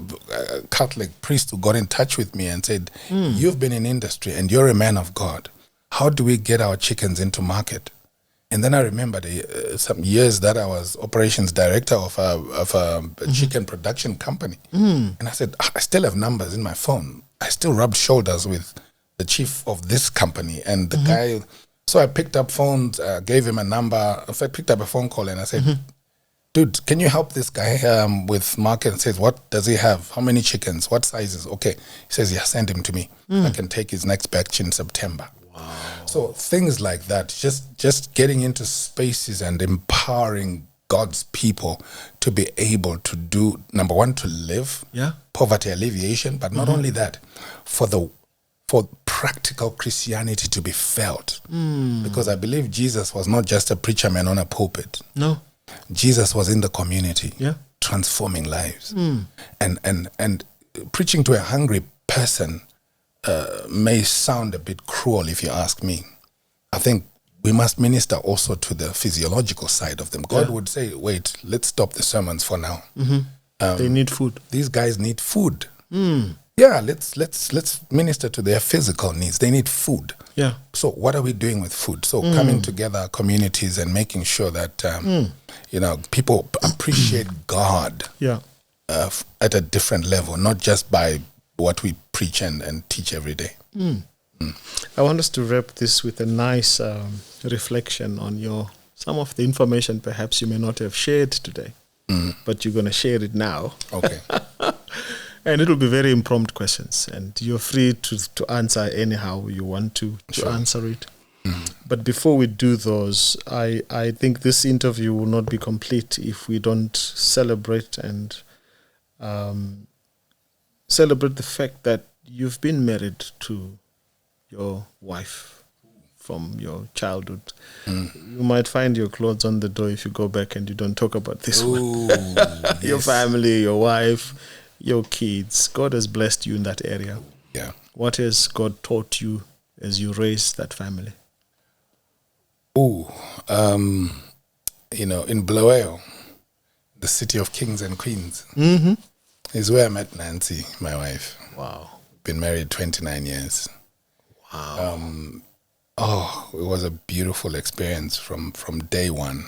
Catholic priest who got in touch with me and said, you've been in industry and you're a man of God. How do we get our chickens into market? And then I remembered some years that I was operations director of a chicken production company. And I said, I still have numbers in my phone. I still rub shoulders with the chief of this company and the guy. So I picked up phones, gave him a number. In fact, picked up a phone call and I said, dude, can you help this guy with market? And says, what does he have? How many chickens? What sizes? Okay. He says, yeah, send him to me. I can take his next batch in September. Wow. So things like that, just getting into spaces and empowering God's people to be able to do, number one, to live, poverty alleviation, but not only that, for practical Christianity to be felt. Because I believe Jesus was not just a preacher man on a pulpit. No. Jesus was in the community, transforming lives. And preaching to a hungry person may sound a bit cruel if you ask me. I think we must minister also to the physiological side of them. God would say, wait, let's stop the sermons for now. They need food. These guys need food. Yeah, let's minister to their physical needs. They need food. Yeah. So what are we doing with food? So coming together, communities, and making sure that people appreciate God at a different level, not just by what we preach and teach every day. I want us to wrap this with a nice reflection on some of the information perhaps you may not have shared today, but you're going to share it now. Okay. And it will be very impromptu questions, and you're free to answer anyhow you want to answer it. But before we do those, I think this interview will not be complete if we don't celebrate celebrate the fact that you've been married to your wife from your childhood. You might find your clothes on the door if you go back and you don't talk about this one. Yes. Your family, your wife, your kids. God has blessed you in that area. Yeah. What has God taught you as you raise that family? In Bulawayo, the city of kings and queens, is where I met Nancy, my wife. Wow. Been married 29 years. Wow. Oh, it was a beautiful experience from day one.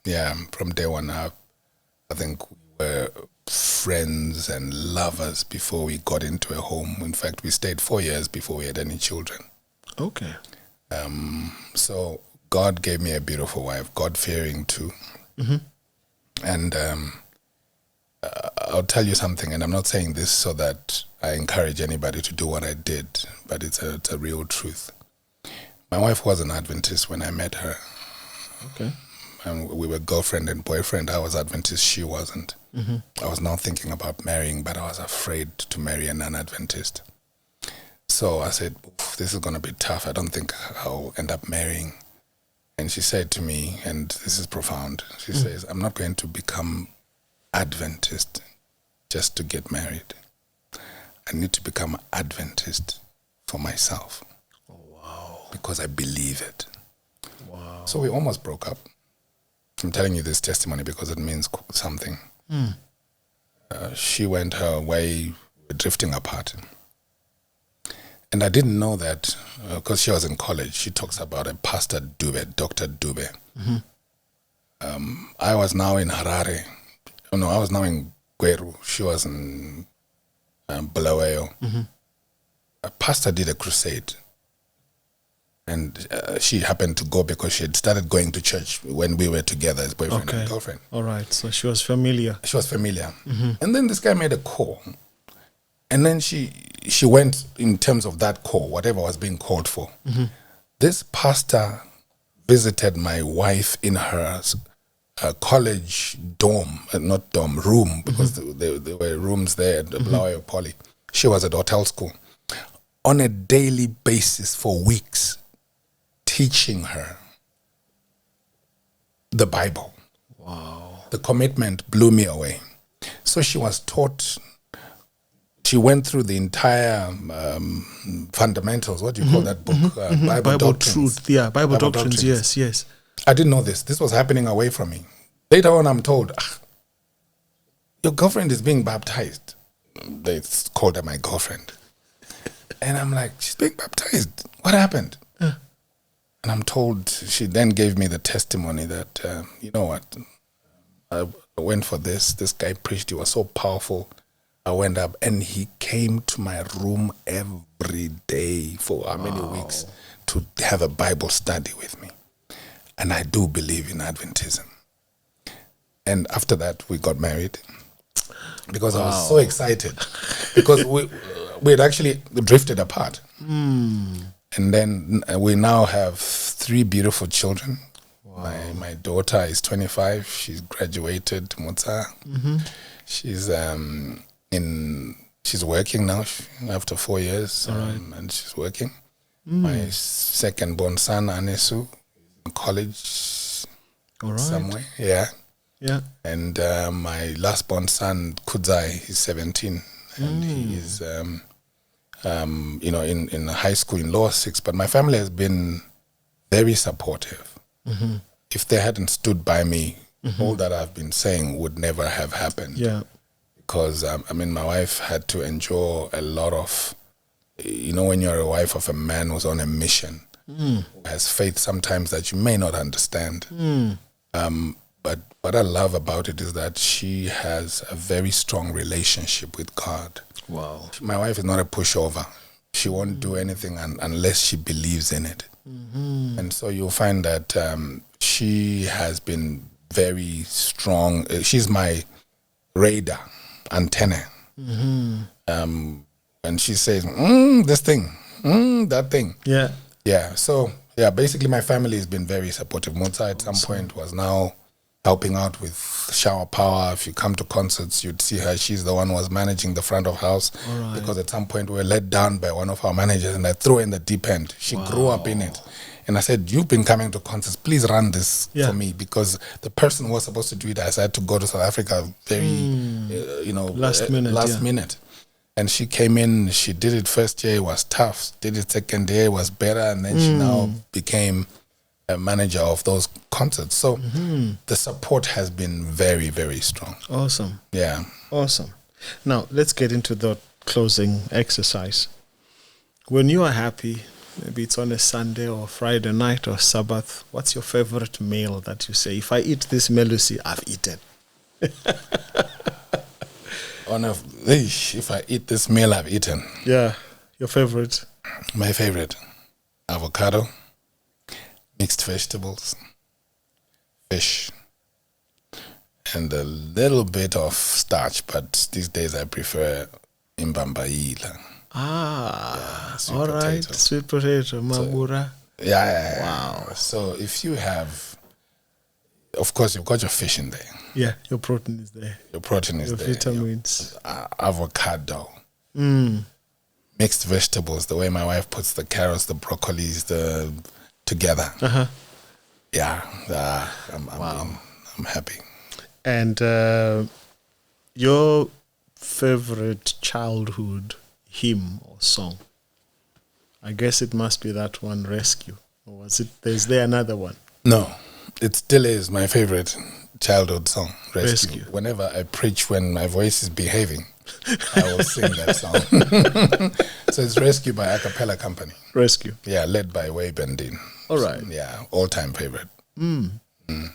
Yeah, from day one. I think we were friends and lovers before we got into a home. In fact, we stayed 4 years before we had any children. Okay. So God gave me a beautiful wife, God-fearing too. And I'll tell you something, and I'm not saying this so that I encourage anybody to do what I did, but it's a real truth. My wife was an Adventist when I met her. Okay. And we were girlfriend and boyfriend. I was Adventist, she wasn't. I was now thinking about marrying, but I was afraid to marry a non-Adventist. So I said, this is going to be tough. I don't think I'll end up marrying. And she said to me, and this is profound, she says, I'm not going to become Adventist just to get married. I need to become Adventist for myself. Oh, wow. Because I believe it. Wow. So we almost broke up. I'm telling you this testimony because it means something. She went her way, we're drifting apart. And I didn't know that because she was in college. She talks about a Pastor Dube, Dr. Dube. I was now in Harare. Oh, no, I was now in Gweru. She was in Bulawayo. A pastor did a crusade. And she happened to go because she had started going to church when we were together as boyfriend and girlfriend. All right. So she was familiar. She was familiar. And then this guy made a call. And then she went in terms of that call, whatever was being called for. This pastor visited my wife in her college dorm, not dorm, room, because there were rooms there at the Bulawayo Poly. She was at hotel school. On a daily basis for weeks, teaching her the Bible. Wow. The commitment blew me away. So she was taught, she went through the entire fundamentals, what do you call that book? Bible Doctrines. Truth, yeah, Bible Doctrines, yes. I didn't know this. This was happening away from me. Later on, I'm told, your girlfriend is being baptized. They called her my girlfriend. And I'm like, she's being baptized. What happened? And I'm told, she then gave me the testimony that, you know what, I went for this. This guy preached. He was so powerful. I went up and he came to my room every day for how many weeks to have a Bible study with me. And I do believe in Adventism. And after that, we got married because I was so excited because we had actually drifted apart. And then we now have 3 beautiful children. My daughter is 25. She's graduated Mutsa. She's she's working now after 4 years, and she's working. My second born son Anesu in college somewhere. Yeah. And my last born son Kudzai, he's 17, and he's in high school in lower 6. But my family has been very supportive. If they hadn't stood by me, all that I've been saying would never have happened. Yeah. Because, my wife had to endure a lot of, when you're a wife of a man who's on a mission, who has faith sometimes that you may not understand. But what I love about it is that she has a very strong relationship with God. Wow. My wife is not a pushover. She won't do anything unless she believes in it. And so you'll find that she has been very strong. She's my radar antenna. And she says, this thing, that thing. Yeah. So, basically my family has been very supportive. Mutsa at some point was now helping out with shower power. If you come to concerts, you'd see her. She's the one who was managing the front of house. Because at some point we were let down by one of our managers and I threw her in the deep end. She grew up in it. And I said, you've been coming to concerts, please run this for me, because the person who was supposed to do it, I had to go to South Africa very, last minute. And she came in, she did it first year, it was tough. Did it second year, it was better. And then she now became a manager of those concerts. So the support has been very, very strong. Awesome. Yeah. Awesome. Now, let's get into the closing exercise. When you are happy, Maybe it's on a Sunday or Friday night or Sabbath. What's your favorite meal that you say, if I eat this meal, you see, I've eaten? If I eat this meal, I've eaten. Yeah, your favorite? My favorite, avocado, mixed vegetables, fish, and a little bit of starch, but these days I prefer imbambaila. All right, sweet potato, mabura. Yeah. Wow. So if you have, of course, you've got your fish in there. Yeah, your protein is there. Your protein is your there. Vitamins. Avocado. Mixed vegetables, the way my wife puts the carrots, the broccolis, together. Yeah, I'm happy. And your favorite childhood hymn or song? I guess it must be that one, Rescue. Or was it? Is there another one? No, it still is my favorite childhood song, Rescue. Whenever I preach, when my voice is behaving, I will sing that song. So it's Rescue by A Cappella Company. Rescue. Yeah, led by Way Bendin. All right. So, yeah, all-time favorite.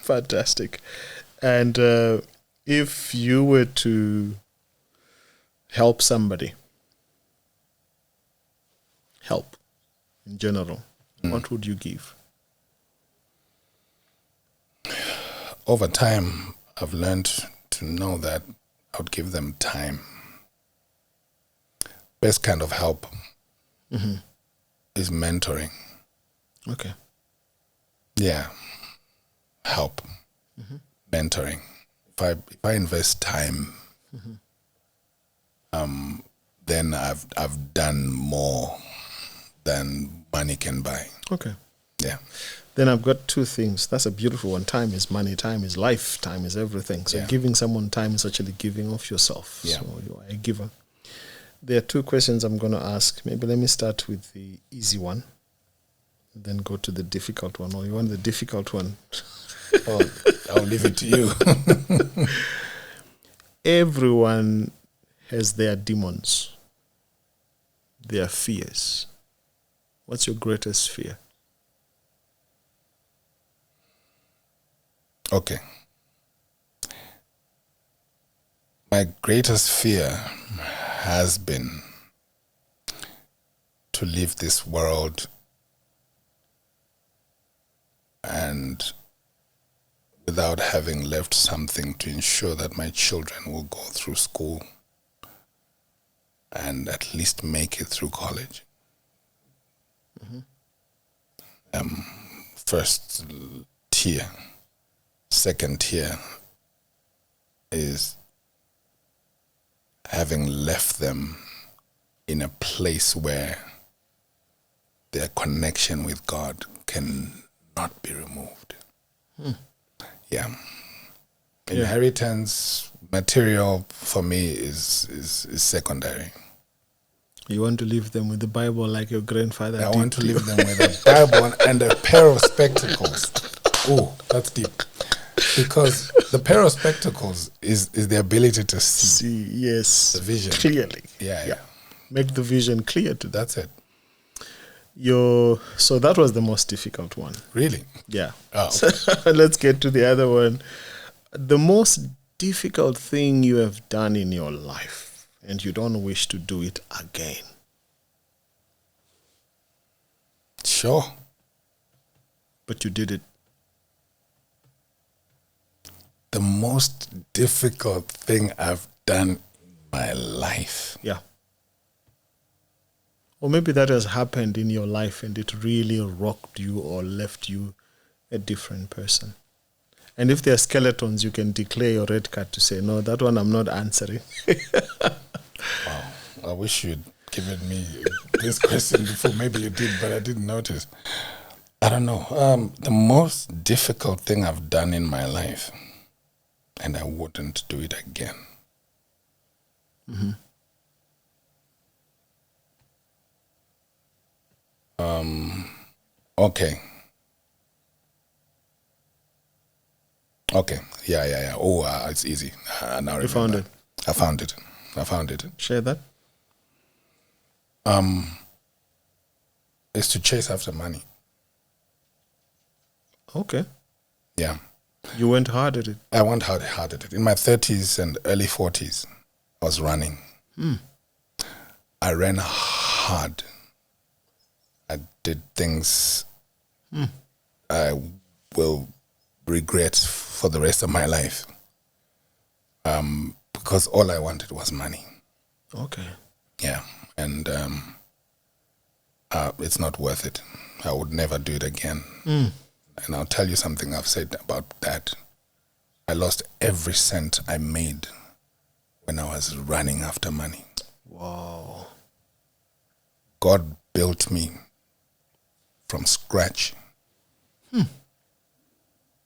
Fantastic. And if you were to help somebody, help in general, what would you give? Over time, I've learned to know that I would give them time. Best kind of help is mentoring. Okay. Yeah. Help. Mentoring. If I invest time, then I've done more than money can buy. Okay. Yeah. Then I've got two things. That's a beautiful one. Time is money. Time is life. Time is everything. So giving someone time is actually giving of yourself. Yeah. So you are a giver. There are two questions I'm going to ask. Maybe let me start with the easy one, then go to the difficult one. Or you want the difficult one? Oh, I'll leave it to you. Everyone has their demons, their fears. What's your greatest fear? Okay. My greatest fear has been to leave this world and without having left something to ensure that my children will go through school and at least make it through college. First tier. Second tier is having left them in a place where their connection with God can not be removed. Yeah. Inheritance, material for me is secondary. You want to leave them with the Bible like your grandfather did? I want to leave them with a Bible and a pair of spectacles. Oh, that's deep. Because the pair of spectacles is the ability to see. Yes. The vision. Clearly. Yeah. Make the vision clear to them. That's it. So that was the most difficult one. Really? Yeah. Oh. So let's get to the other one. The most difficult thing you have done in your life and you don't wish to do it again. Sure. But you did it. The most difficult thing I've done in my life. Yeah. Or maybe that has happened in your life and it really rocked you or left you a different person. And if there are skeletons, you can declare your red card to say, no, that one I'm not answering. Wow. I wish you'd given me this question before. Maybe you did, but I didn't notice. I don't know. The most difficult thing I've done in my life, and I wouldn't do it again. Okay. Yeah. Oh, it's easy. I now remember. You found it? I found it. Share that. is to chase after money. Okay. Yeah. You went hard at it. I went hard at it. In my 30s and early 40s, I was running. I ran hard. I did things I will regret for the rest of my life. Because all I wanted was money. Okay. Yeah. And it's not worth it. I would never do it again. And I'll tell you something I've said about that. I lost every cent I made when I was running after money. Wow. God built me from scratch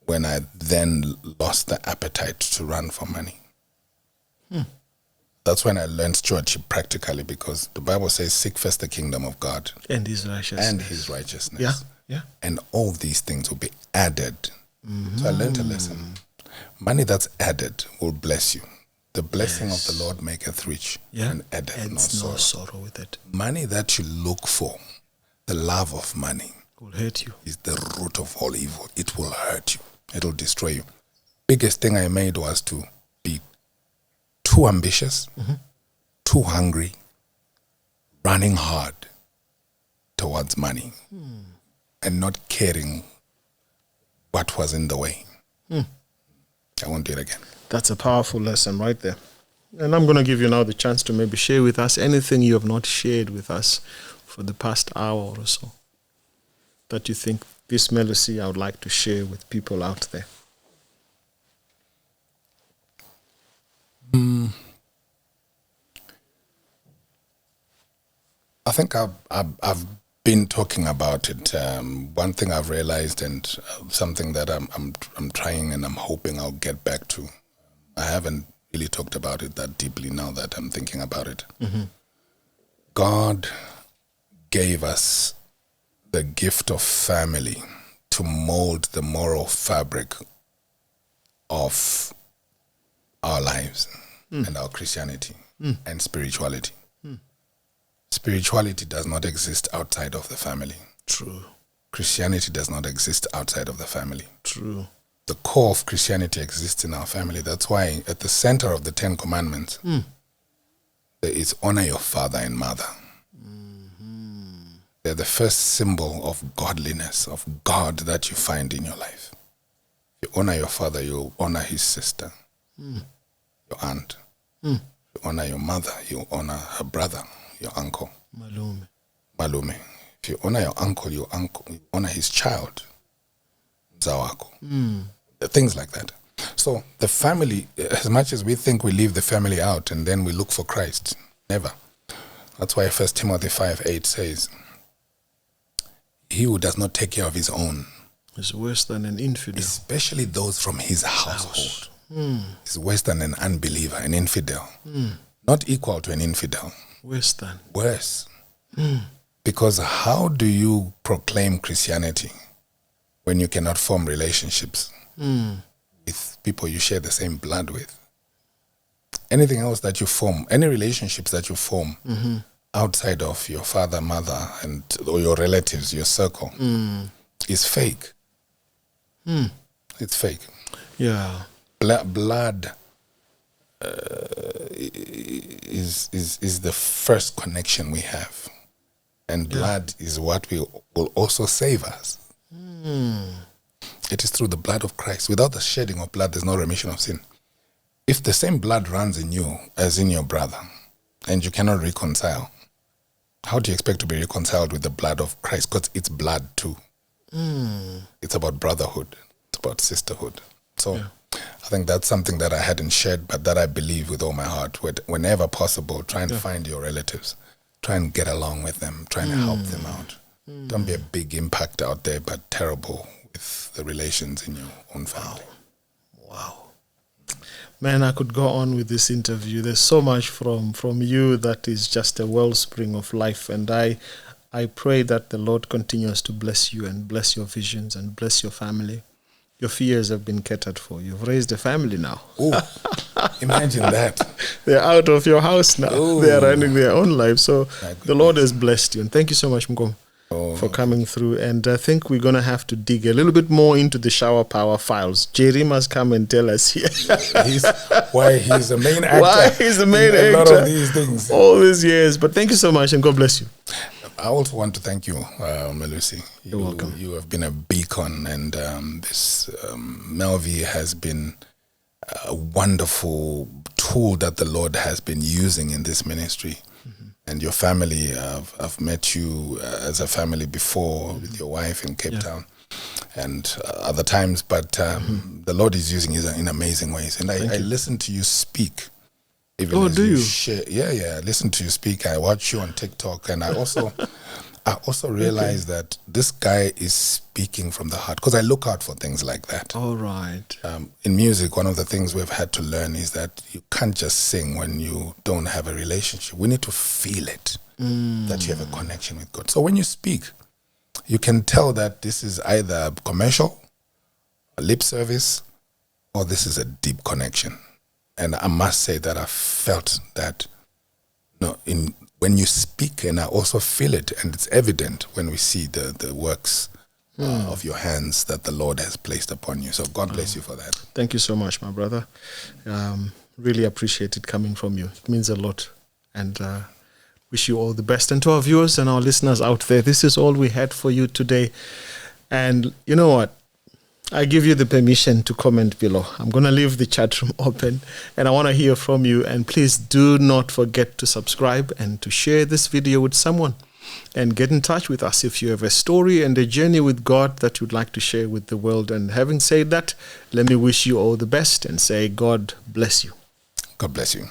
when I then lost the appetite to run for money. That's when I learned stewardship practically, because the Bible says, seek first the kingdom of God. And his righteousness. Yeah. Yeah. And all these things will be added. So I learned a lesson. Money that's added will bless you. The blessing of the Lord maketh rich and addeth no sorrow with it. Money that you look for, the love of money, will hurt you. Is the root of all evil. It will hurt you. It will destroy you. Biggest thing I made was to be too ambitious, too hungry, running hard towards money, and not caring what was in the way. I won't do it again. That's a powerful lesson right there. And I'm going to give you now the chance to maybe share with us anything you have not shared with us for the past hour or so that you think this melody I would like to share with people out there. I think I've been talking about it. One thing I've realized, and something that I'm trying and I'm hoping I'll get back to. I haven't really talked about it that deeply now that I'm thinking about it. God gave us the gift of family to mold the moral fabric of our lives and our Christianity and spirituality. Spirituality does not exist outside of the family. True. Christianity does not exist outside of the family. True. The core of Christianity exists in our family. That's why at the center of the 10 Commandments, there is honor your father and mother. They're the first symbol of godliness, of God that you find in your life. If you honor your father, you honor his sister, your aunt. You honor your mother, you honor her brother, your uncle. Malume. If you honor your uncle, you honor his child. Zawako. Things like that. So the family, as much as we think we leave the family out and then we look for Christ, never. That's why 1 Timothy 5:8 says, he who does not take care of his own is worse than an infidel. Especially those from his household. Is worse than an unbeliever, an infidel. Not equal to an infidel. Worse than. Worse. Because how do you proclaim Christianity when you cannot form relationships with people you share the same blood with? Anything else that you form, any relationships that you form outside of your father, mother, or your relatives, your circle, is fake. It's fake. Yeah. Blood is the first connection we have, and blood is what will also save us. It is through the blood of Christ. Without the shedding of blood, there's no remission of sin. If the same blood runs in you as in your brother, and you cannot reconcile, how do you expect to be reconciled with the blood of Christ? Because it's blood too. It's about brotherhood. It's about sisterhood. So I think that's something that I hadn't shared, but that I believe with all my heart. Whenever possible, try and find your relatives. Try and get along with them. Try and help them out. Don't be a big impact out there, but terrible with the relations in your own family. Wow. Man, I could go on with this interview. There's so much from you that is just a wellspring of life. And I pray that the Lord continues to bless you and bless your visions and bless your family. Your fears have been catered for. You've raised a family now. Ooh, imagine that. They're out of your house now. Ooh. They are running their own life. So the Lord has blessed you. And thank you so much, Mkom. for coming through. And I think we're going to have to dig a little bit more into the shower power files. Jerry must come and tell us here. Why he's the main actor. Why he's the main actor. A lot of these things. All these years. But thank you so much and God bless you. I also want to thank you, Melusi. You're welcome. You have been a beacon, and this MelVee has been a wonderful tool that the Lord has been using in this ministry. Mm-hmm. And your family, I've met you as a family before with your wife in Cape Town and other times, but the Lord is using you in amazing ways. And I listen to you speak. Even do you? Share, I listen to you speak. I watch you on TikTok, and I also realize that this guy is speaking from the heart, because I look out for things like that. All right. In music, one of the things we've had to learn is that you can't just sing when you don't have a relationship. We need to feel it, that you have a connection with God. So when you speak, you can tell that this is either commercial, a lip service, or this is a deep connection. And I must say that I felt that when you speak, and I also feel it, and it's evident when we see the works of your hands that the Lord has placed upon you. So God bless you for that. Thank you so much, my brother. Really appreciate it coming from you. It means a lot. And wish you all the best. And to our viewers and our listeners out there, this is all we had for you today. And you know what? I give you the permission to comment below. I'm going to leave the chat room open and I want to hear from you. And please do not forget to subscribe and to share this video with someone. And get in touch with us if you have a story and a journey with God that you'd like to share with the world. And having said that, let me wish you all the best and say God bless you. God bless you.